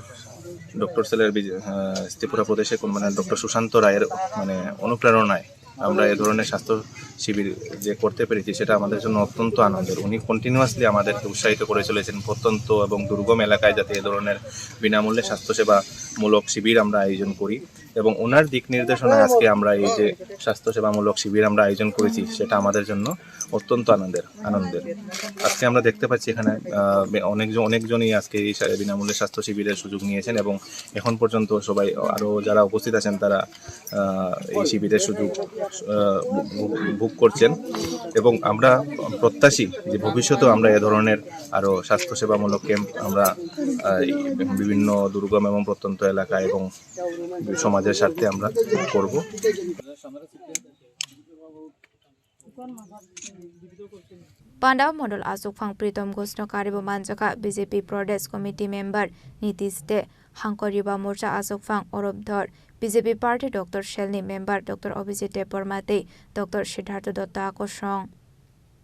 ডক্টর সেলের ত্রিপুরা প্রদেশে কনভেনার ডক্টর সুশান্ত রায়ের মানে অনুপ্রেরণায় আমরা এই ধরনের স্বাস্থ্য শিবির যে করতে পেরেছি সেটা আমাদের জন্য অত্যন্ত আনন্দের উনি কন্টিনিউয়াসলি আমাদেরকে উৎসাহিত করে চলেছেন প্রত্যন্ত এবং দুর্গম এলাকায় যাতে এই ধরনের বিনামূল্যে স্বাস্থ্যসেবামূলক শিবির আমরা আয়োজন করি এবং ওনার দিক নির্দেশনায় আজকে আমরা এই যে স্বাস্থ্যসেবামূলক শিবির আমরা আয়োজন করেছি সেটা আমাদের জন্য অত্যন্ত আনন্দের আজকে আমরা দেখতে পাচ্ছি এখানে অনেকজনই আজকে এই বিনামূল্যে স্বাস্থ্য শিবিরের সুযোগ নিয়েছেন এবং এখন পর্যন্ত সবাই আরও যারা উপস্থিত আছেন তারা এই শিবিরের সুযোগ ভোগ করছেন এবং আমরা প্রত্যাশী যে ভবিষ্যতেও আমরা এ ধরনের আরও স্বাস্থ্যসেবামূলক ক্যাম্প আমরা বিভিন্ন দুর্গম এবং প্রত্যন্ত এলাকায় এবং সমাজের স্বার্থে আমরা করব Pandao Mondol Asupang Pritam Ghoshno Karibo Manjaka BJP Pradesh Committee Member Nitish De Hankoriba Morcha Asupang Orobdhar BJP Party Dr. Shelni Member Dr. Abhijit Debarma Dr. Siddhartha Datta Akosang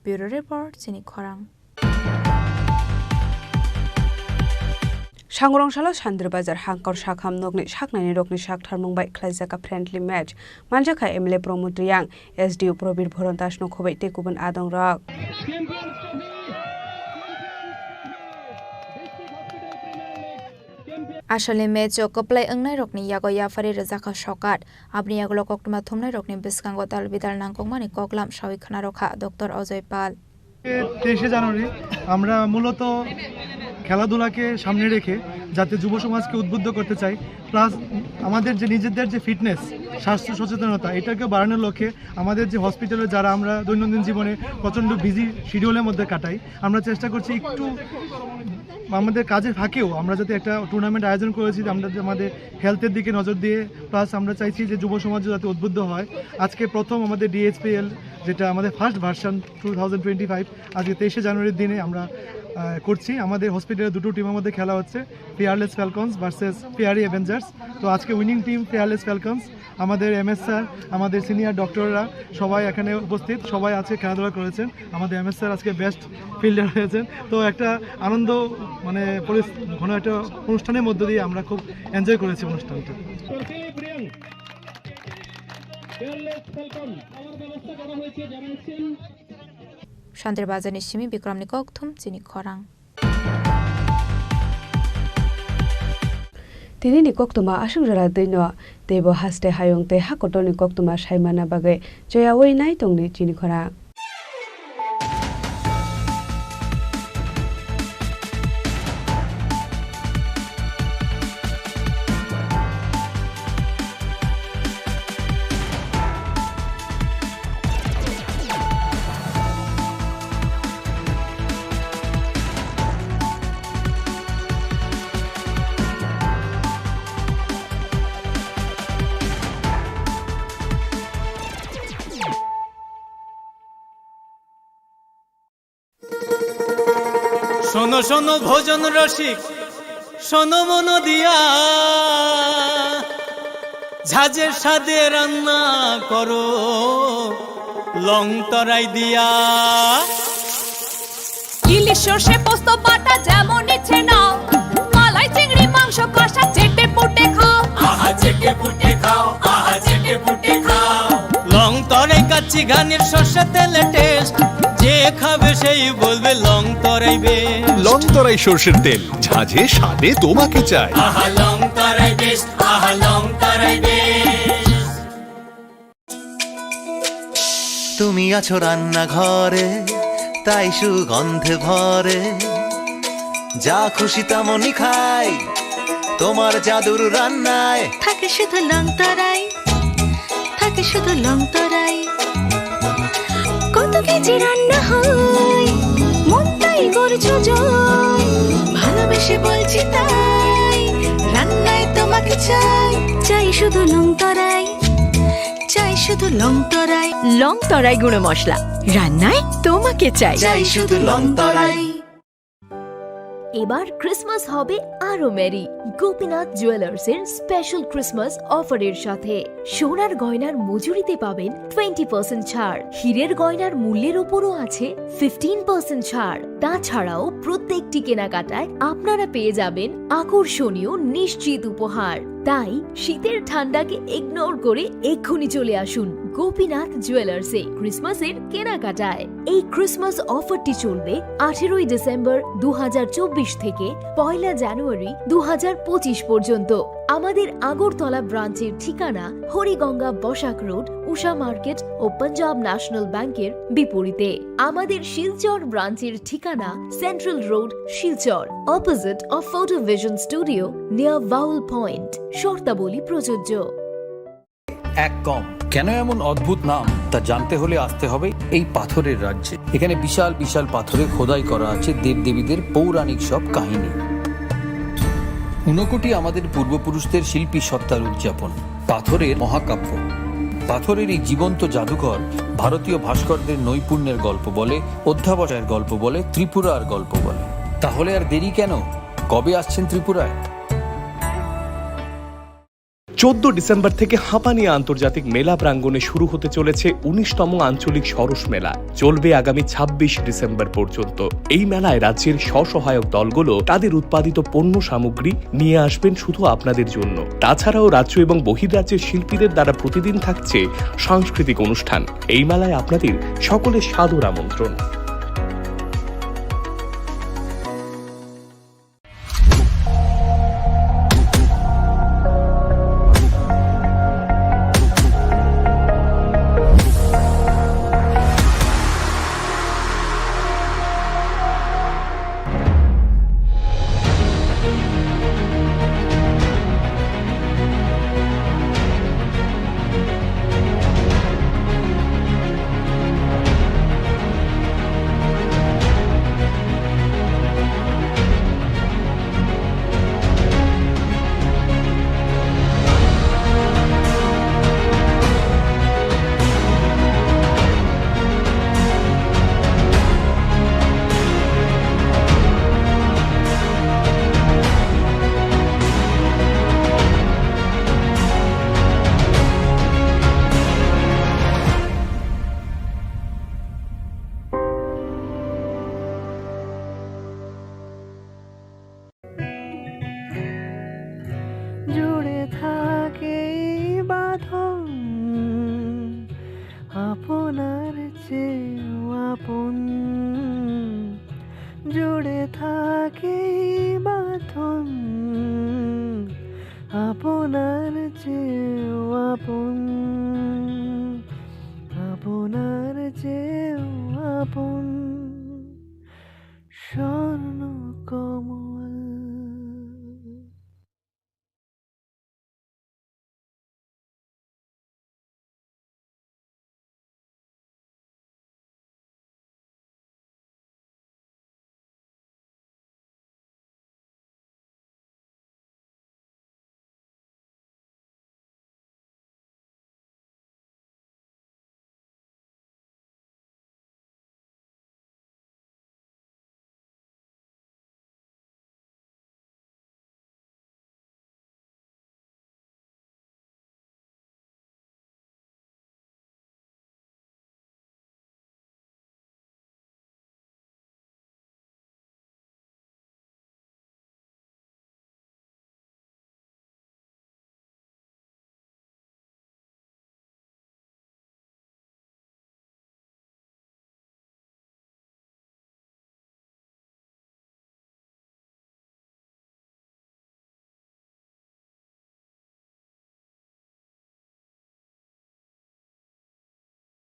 Bureau Report Chini Khorang Sangrongshalo Chandrabazar Hankor Shakham Nogni Shaknani Rokni Shakthar Mumbai Khlaijaka friendly match Manjaka MLA Pramod Riyang SDU Probir Bhorontas no khobai te kubun adongrok Ashale match koplai angnai rokni yago yafari rajaka shokat abni yaglo koktuma thumnai rokni biskango dal bidal nangkongmani koklam shawi khana rokha Dr. Ajay Pal 23 জানুয়ারি আমরা মূলত খেলাধুলাকে সামনে রেখে যাতে যুব সমাজকে উদ্বুদ্ধ করতে চাই প্লাস আমাদের যে নিজেদের যে ফিটনেস স্বাস্থ্য সচেতনতা এটাকে বাড়ানোর লক্ষ্যে আমাদের যে হসপিটালে যারা আমরা দৈনন্দিন জীবনে প্রচণ্ড বিজি শিডিউলের মধ্যে কাটাই আমরা চেষ্টা করছি একটু আমাদের কাজের ফাঁকেও আমরা যাতে একটা টুর্নামেন্ট আয়োজন করেছি আমরা আমাদের হেলথের দিকে নজর দিয়ে প্লাস আমরা চাইছি যে যুব সমাজ যাতে উদ্বুদ্ধ হয় আজকে প্রথম আমাদের ডিএইচপিএল যেটা আমাদের ফার্স্ট ভার্সন 2025 আজকে 23 জানুয়ারির দিনে আমরা করছি আমাদের হসপিটালে দুটো টিমের মধ্যে খেলা হচ্ছে fearless Falcons versus fairy Avengers তো আজকে উইনিং টিম ফেয়ারলেস ফ্যালকনস আমাদের এমএস স্যার আমাদের সিনিয়র ডক্টররা সবাই এখানে উপস্থিত সবাই আজকে খেলাধুলা করেছেন আমাদের এমএস স্যার আজকে বেস্ট ফিল্ডার হয়েছেন তো একটা আনন্দ মানে ঘন একটা অনুষ্ঠানের মধ্য দিয়ে আমরা খুব এনজয় করেছি অনুষ্ঠানটা শান্তির বাজার নিশ্চিমি বিক্রম নিকক থুম চিনি খরাং তিনি ni koktuma ashugrara deino tebo haste hayong te hakotoni koktuma saimana bagai joya oi nai tongni chini khora শোনো শোনো ভোজন রসিক শোনো মন দিয়া ঝাঁঝের স্বাদে রান্না করো লং তরাই দিয়া ইলিশ সর্ষে পোস্ত বাটা যেমন ইচ্ছে নাও মালাই চিংড়ি মাংস কষা চেটে পুটে খাও আহা চেটে পুটে খাও আহা চেটে পুটে খাও লং তরাই কাচ্চি ঘানির সর্ষে তেলে টেস্ট যে খাবে সেই বলবে লং তরাই বেশ লং তরাই সর্ষের তেল ঝাঁঝে স্বাদে তোমাকে চাই আহা লং তরাই বেশ আহা লং তরাই বেশ তুমি আছো রান্নাঘরে তাই সুগন্ধে ভরে যা খুশি তেমনই খাই তোমার জাদুর রান্নায় থাকে শুধু লং তরাই থাকে শুধু লং তরাই কত কেজি রান্না হয় মনটাই করছো জয় ভালোবেসে বলছি তাই রান্নায় তোমাকে চাই চাই শুধু লং তরাই চাই শুধু লং তরাই লং তরাই গুঁড়ো মশলা রান্নায় তোমাকে চাই চাই শুধু লং তরাই এবার ক্রিসমাস হবে আরো মেরি গোপীনাথ জুয়েলার্স এর স্পেশাল ক্রিসমাস অফারের সাথে সোনার গয়নার মজুরিতে পাবেন 20% ছাড় হীরের গয়নার মূল্যের উপরও আছে 15% ছাড় তাছাড়াও প্রত্যেকটি কেনাকাটায় আপনারা পেয়ে যাবেন আকর্ষণীয় নিশ্চিত উপহার তাই শীতের ঠান্ডাকে ইগনোর করে এক্ষুনি চলে আসুন গোপীনাথ জুয়েলার্সে ক্রিসমাসের কেনাকাটায় এই ক্রিসমাস অফারটি চলবে 18 ডিসেম্বর 2024 থেকে 1 জানুয়ারি 2025 পর্যন্ত আমাদের আগরতলা ব্রাঞ্চের ঠিকানা হরিগঙ্গা বসাক রোড উষা মার্কেট ও পাঞ্জাব ন্যাশনাল ব্যাংকের বিপরীতে আমাদের শিলচর ব্রাঞ্চের ঠিকানা central road Silchar opposite of photo vision studio near vowel point শর্তাবলী প্রযোজ্য এক কম কেন এমন অদ্ভুত নাম তা জানতে হলে আসতে হবে এই পাথরের রাজ্যে এখানে বিশাল বিশাল পাথরে খোদাই করা আছে দেবদেবীদের পৌরাণিক সব কাহিনী ঊনকোটি আমাদের পূর্বপুরুষদের শিল্পী সত্তার উদযাপন পাথরের মহাকাব্য পাথরের এই জীবন্ত জাদুঘর ভারতীয় ভাস্করদের নৈপুণ্যের গল্প বলে অধ্যাবসায়ের গল্প বলে ত্রিপুরার গল্প বলে তাহলে আর দেরি কেন কবে আসছেন ত্রিপুরায় 14 ডিসেম্বর থেকে হাঁপানিয়া আন্তর্জাতিক মেলা প্রাঙ্গণে শুরু হতে চলেছে 19তম আঞ্চলিক সরস মেলা চলবে আগামী 26 ডিসেম্বর পর্যন্ত এই মেলায় রাজ্যের স্বসহায়ক দলগুলো তাদের উৎপাদিত পণ্য সামগ্রী নিয়ে আসবেন শুধু আপনাদের জন্য তাছাড়াও রাজ্য এবং বহির্রাজ্যের শিল্পীদের দ্বারা প্রতিদিন থাকছে সাংস্কৃতিক অনুষ্ঠান এই মেলায় আপনাদের সকলের সাদর আমন্ত্রণ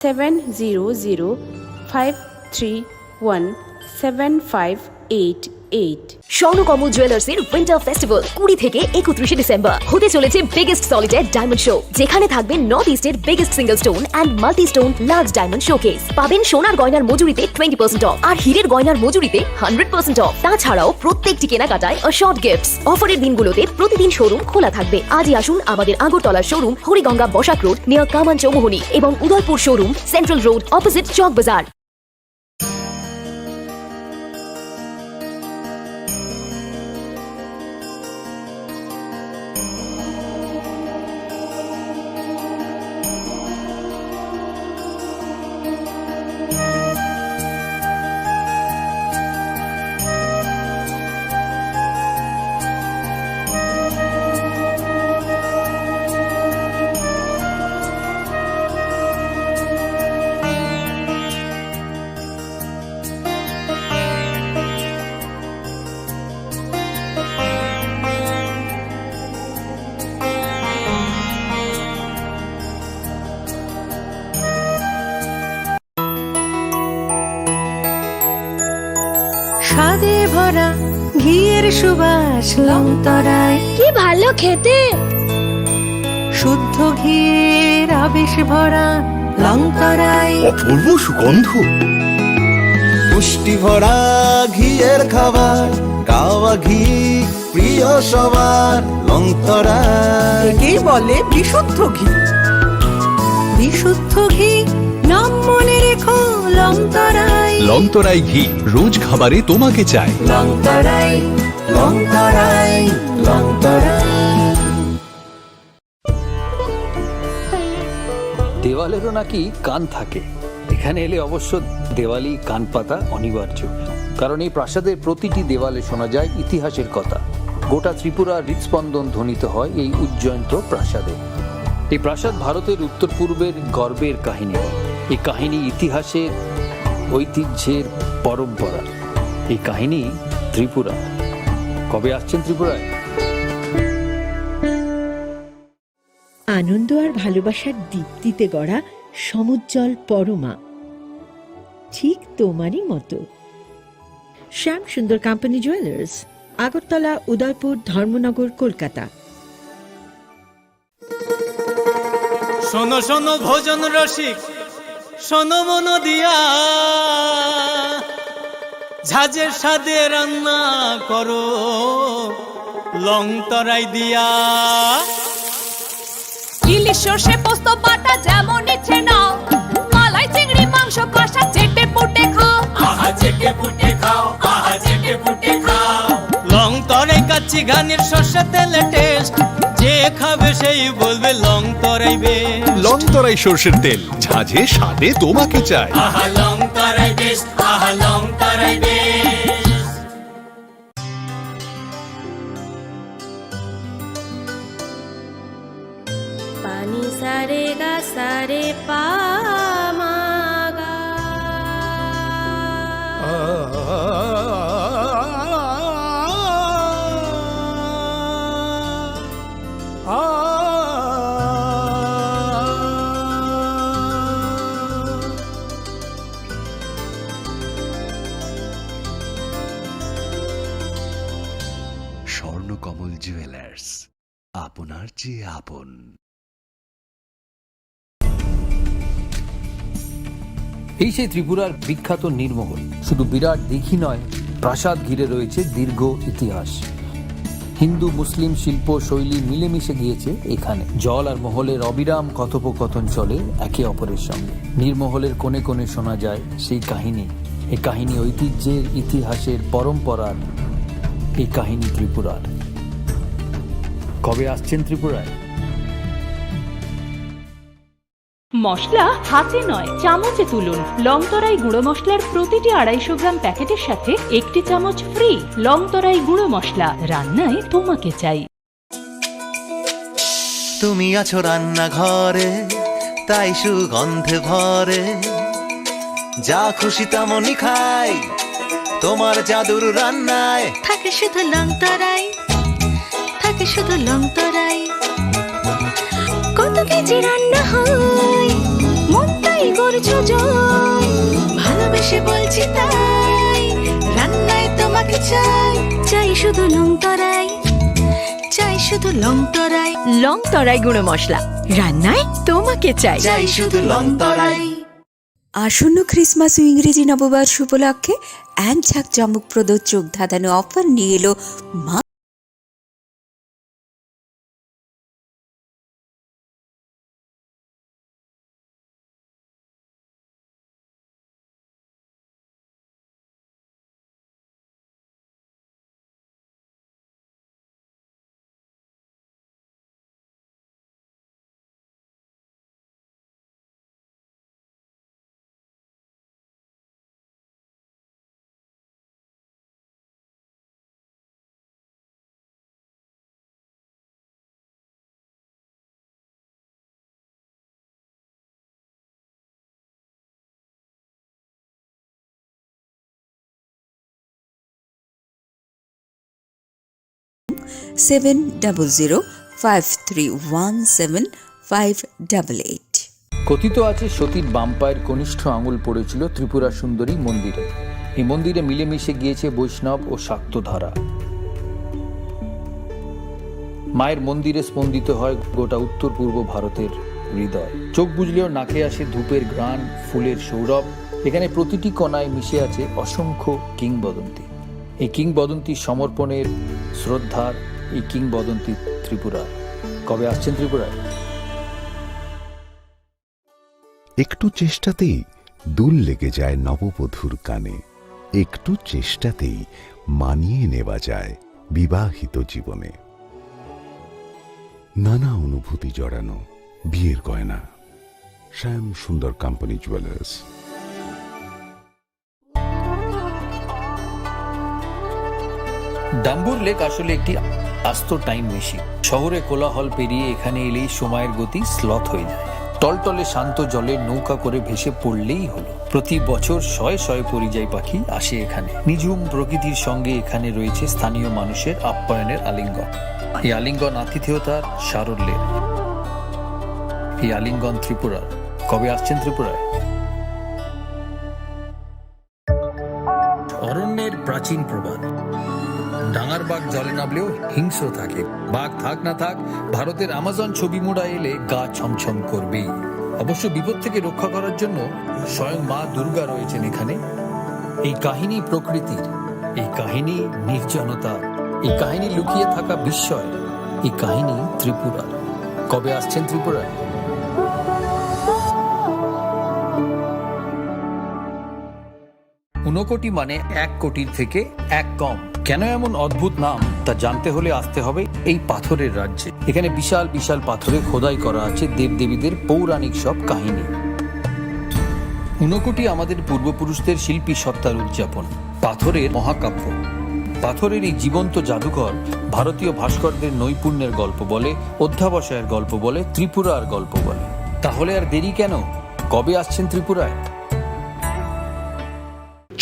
7005317588 স্বর্ণকমল জুয়েলার্সের উইন্টার ফেস্টিভ্যাল 20 থেকে 31 ডিসেম্বর হতে চলেছে বিগেস্ট সলিটার ডায়মন্ড শো, যেখানে থাকবে নর্থ ইস্টের biggest single stone and multi stone large diamond showcase. পাবেন সোনার গয়নার মজুরিতে 20% অফ আর হীরের গয়নার মজুরিতে 100% অফ। তাছাড়াও প্রত্যেকটি কেনাকাটায় শর্ট গিফটস। অফারের দিনগুলোতে প্রতিদিন শোরুম খোলা থাকবে। আজই আসুন আমাদের আগরতলার showroom Hariganga Basak road near Kaman Chowmuhani এবং Udaipur showroom central road opposite Chowk Bazar. স্বাদে ভরা ঘিয়ের সুবাস লংতরায়, কি ভালো খেতে। শুদ্ধ ঘিয়ের আবেশ ভরা লংতরায়, অপূর্ব সুগন্ধ। পুষ্টি ভরা ঘিয়ের খাবার, গাওয়া ঘি প্রিয় সবার লংতরা। একেই বলে বিশুদ্ধ ঘি। বিশুদ্ধ ঘি নাম মনে রেখো লংতরায়। লংতরাই ঘি রোজ খাবারে তোমাকে চাই। লংতরায় লংতরায় লংতরায়। দেওয়ালেরও নাকি কান থাকে। এখানে এলে অবশ্য দেওয়ালি কান পাতা অনিবার্য, কারণ এই প্রাসাদের প্রতিটি দেওয়ালে শোনা যায় ইতিহাসের কথা। গোটা ত্রিপুরার হৃৎস্পন্দন ধ্বনিত হয় এই উজ্জয়ন্ত প্রাসাদে। এই প্রাসাদ ভারতের উত্তর পূর্বের গর্বের কাহিনী। এই কাহিনী ইতিহাসের, ঐতিহ্যের, পরম্পরা। এই কাহিনী ত্রিপুরা। কবে আসছেন ত্রিপুরায়? আনন্দ আর ভালোবাসার দীপ্তিতে গড়া সমুজ্জ্বল পরমা, ঠিক তোমারই মতো। শ্যাম সুন্দর কোম্পানি জুয়েলার্স, আগরতলা, উদয়পুর, ধর্মনগর, কলকাতা। শোনো শোনো ভোজন রসিক, শোনো মন দিয়া, ঝাঁঝের স্বাদে রান্না করো লংতরাই দিয়া। ইলিশ সর্ষে পোস্ত বাটা যেমন ইচ্ছে নাও, মালাই চিংড়ি মাংস কষা চেটে পুটে খাও। আহা চেটে পুটে খাও, আহা চেটে পুটে খাও। লংতরাই কাচ্চি ঘানির সর্ষে তেলে টেস্ট, যে খাবে সেই বলবে লংতরাই বেশ। লংতরাই সর্ষের তেল, ঝাঁঝে স্বাদে তোমাকে চাই। আহা লংতরাই বেশ, আহা লংতরাই বেশ। পানি সারে গা সারে পা মা গা। স্বর্ণকমল জুয়েলার্স, আপনার চেয়ে আপন। এই সেই ত্রিপুরার বিখ্যাত নীরমহল। শুধু বিরাট দিঘি নয়, প্রাসাদ ঘিরে রয়েছে দীর্ঘ ইতিহাস। হিন্দু মুসলিম শিল্প শৈলী মিলেমিশে গিয়েছে এখানে। জল আর মহলের অবিরাম কথোপকথন চলে একে অপরের সঙ্গে। নীরমহলের কোণে কোণে শোনা যায় সেই কাহিনী। এই কাহিনী ঐতিহ্যের, ইতিহাসের, পরম্পরার। এই কাহিনী ত্রিপুরার। কবে আসছেন ত্রিপুরায়? মশলা হাতে নয় চামচে তুলুন। লংতরাই গুঁড়ো মশলার প্রতিটি 250 গ্রাম প্যাকেটের সাথে 1 চামচ ফ্রি। লংতরাই গুঁড়ো মশলা, রান্নায় তোমাকে চাই। তুমি আছো রান্নাঘরে, তাই সুগন্ধে ভরে। যা খুশি তেমনই খাই, তোমার জাদুর রান্নায় থাকে শুধু লংতরাই, থাকে শুধু লংতরাই। কত কেজি রান্না হয়, মন তাই করছো জয় ভালোবেসে বলছি তাই রান্নায় তোমাকে চাই চাই শুধু লং তরাই চাই শুধু লং তরাই লং তরাই গুঁড়ো মশলা রান্নায় তোমাকে চাই চাই শুধু লং তরাই। আসন্ন ক্রিসমাস ও ইংরেজি নববর্ষ উপলক্ষে এক ঝাঁক চমকপ্রদ চোখ ধাঁধানো অফার নিয়ে এলো মা সেভেন 005317588। কথিত আছে সতীর বাম পায়ের কনিষ্ঠ আঙুল পড়েছিল ত্রিপুরা সুন্দরী মন্দিরে। এই মন্দিরে মিলেমিশে গিয়েছে বৈষ্ণব ও শাক্ত ধারা। মায়ের মন্দিরে স্পন্দিত হয় গোটা উত্তর পূর্ব ভারতের হৃদয়। চোখ বুঝলেও নাকে আসে ধূপের ঘ্রাণ, ফুলের সৌরভ। এখানে প্রতিটি কণায় মিশে আছে অসংখ্য কিংবদন্তি। এই কিংবদন্তি সমর্পণের, শ্রদ্ধার, এই কিংবদন্তি ত্রিপুরা। কবে আসছেন ত্রিপুরায়? একটু চেষ্টাতেই দুল লেগে যায় নববধূর কানে, একটু চেষ্টাতেই মানিয়ে নেওয়া যায় বিবাহিত জীবনে। নানা অনুভূতি জড়ানো বিয়ের গয়না। শ্যাম সুন্দর কোম্পানি জুয়েলার্স। ডাম্বুর লেক আসলে একটি আস্ত টাইম মেশিন। শহরে কোলাহল পেরিয়ে এখানে এলেই সময়ের গতি স্লথ হয়ে যায়। টলটলে শান্ত জলে নৌকা করে ভেসে পড়লেই হলো। প্রতি বছর শয়ে শয়ে পরিযায়ী পাখি আসে এখানে। নিঝুম প্রকৃতির সঙ্গে এখানে রয়েছে স্থানীয় মানুষের আপ্যায়নের আলিঙ্গন। এই আলিঙ্গন আতিথেয়তার, সারল্যের। এই আলিঙ্গন ত্রিপুরার। কবে আসছেন ত্রিপুরায়? অরণ্যের প্রাচীন প্রবাদ, ডাঙার বাঘ জলে নামলেও হিংস্র থাকে। বাঘ থাক না থাক, ভারতের আমাজন ছবি মোড়া এলে গা ছমছম করবেই। অবশ্য বিপদ থেকে রক্ষা করার জন্য স্বয়ং মা দুর্গা রয়েছেন এখানে। এই কাহিনী প্রকৃতির, এই কাহিনী নির্জনতা, এই কাহিনী লুকিয়ে থাকা বিস্ময়, এই কাহিনী ত্রিপুরা। কবে আসছেন ত্রিপুরায়? ঊনকোটি মানে 1 কোটির থেকে 1 কম। কেন এমন অদ্ভুত নাম তা জানতে হলে আসতে হবে এই পাথরের রাজ্যে। এখানে বিশাল বিশাল পাথরে খোদাই করা আছে দেবদেবীদের পৌরাণিক সব কাহিনী। ঊনকোটি আমাদের পূর্বপুরুষদের শিল্পী সত্তার উদযাপন, পাথরের মহাকাব্য। পাথরের এই জীবন্ত জাদুঘর ভারতীয় ভাস্করদের নৈপুণ্যের গল্প বলে, অধ্যাবসায়ের গল্প বলে, ত্রিপুরার গল্প বলে। তাহলে আর দেরি কেন? কবে আসছেন ত্রিপুরায়?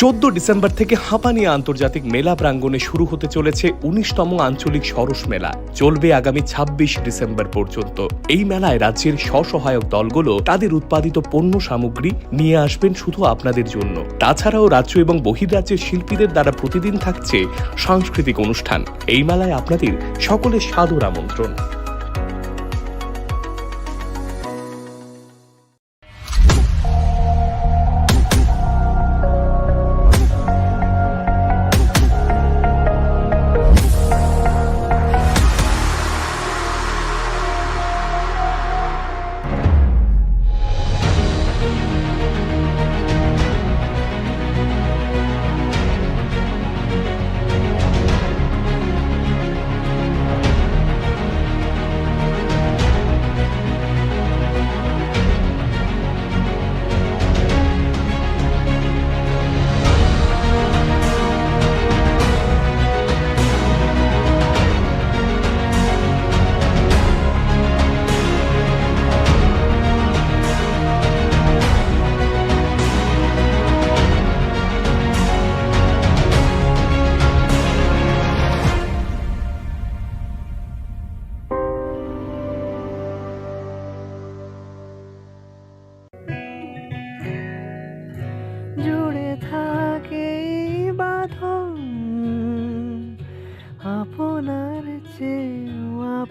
14 ডিসেম্বর থেকে হাঁপানিয়া আন্তর্জাতিক মেলা প্রাঙ্গণে শুরু হতে চলেছে 19তম আঞ্চলিক সরস মেলা। চলবে আগামী 26 ডিসেম্বর পর্যন্ত। এই মেলায় রাজ্যের স্বসহায়ক দলগুলো তাদের উৎপাদিত পণ্য সামগ্রী নিয়ে আসবেন শুধু আপনাদের জন্য। তাছাড়াও রাজ্য এবং বহির্রাজ্যের শিল্পীদের দ্বারা প্রতিদিন থাকছে সাংস্কৃতিক অনুষ্ঠান। এই মেলায় আপনাদের সকলের সাদর আমন্ত্রণ।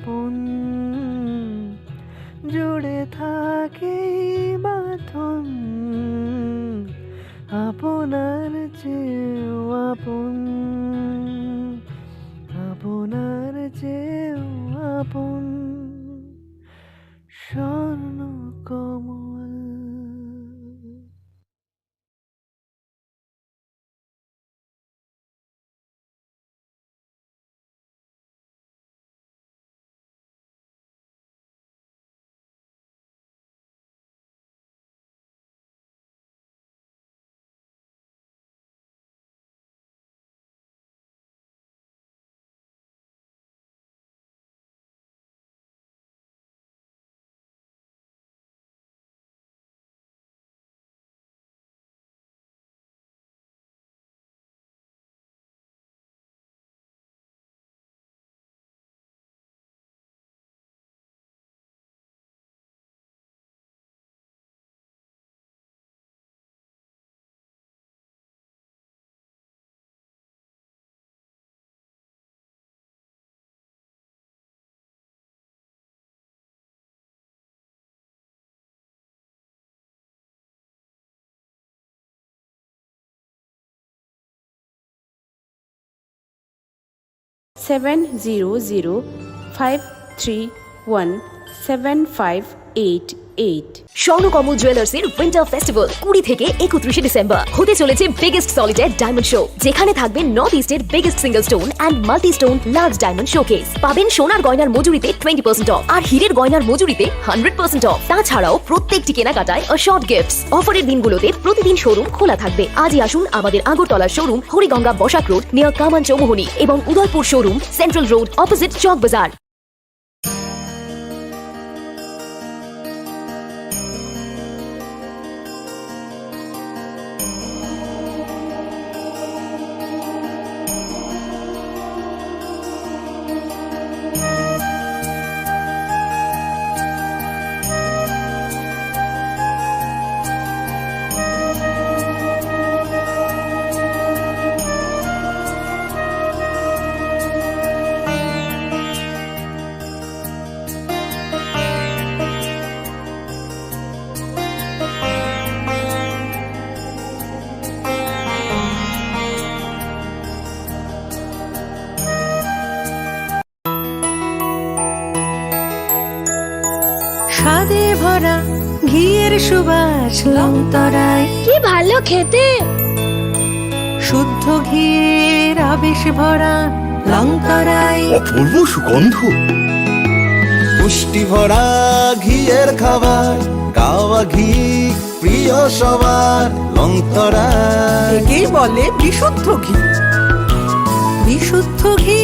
আপন জুড়ে থাকে বাঁধন আপনার চেয়েও আপন আপনার চেয়েও আপন স্বর্ণ কমল। সেভেন 005317588। স্বর্ণকমল জুয়েলার্সের উইন্টার ফেস্টিভ্যাল 20 থেকে 31 ডিসেম্বর হতে চলেছে বিগেস্ট সলিটার ডায়মন্ড শো, যেখানে থাকবে নর্থ ইস্টের biggest single stone and multi stone large diamond showcase. পাবেন সোনার গয়নার মজুরিতে 20% অফ আর হীরের গয়নার মজুরিতে 100% অফ। তাছাড়াও প্রত্যেকটি কেনাকাটায় শর্ট গিফটস। অফারের দিনগুলোতে প্রতিদিন শোরুম খোলা থাকবে। আজই আসুন আমাদের আগরতলার showroom Hariganga Basak road near Kaman Chowmuhani এবং Udaipur showroom central road opposite Chowk Bazar. স্বাদে ভরা ঘিয়ের সুবাস লংতরায়, কি ভালো খেতে। শুদ্ধ ঘিয়ের আবেশ ভরা লংতরায়, অপূর্ব সুগন্ধ, পুষ্টি ভরা ঘিয়ের খাবার, গাওয়া ঘি প্রিয় সবার লংতরায়। একেই বলে বিশুদ্ধ ঘি। বিশুদ্ধ ঘি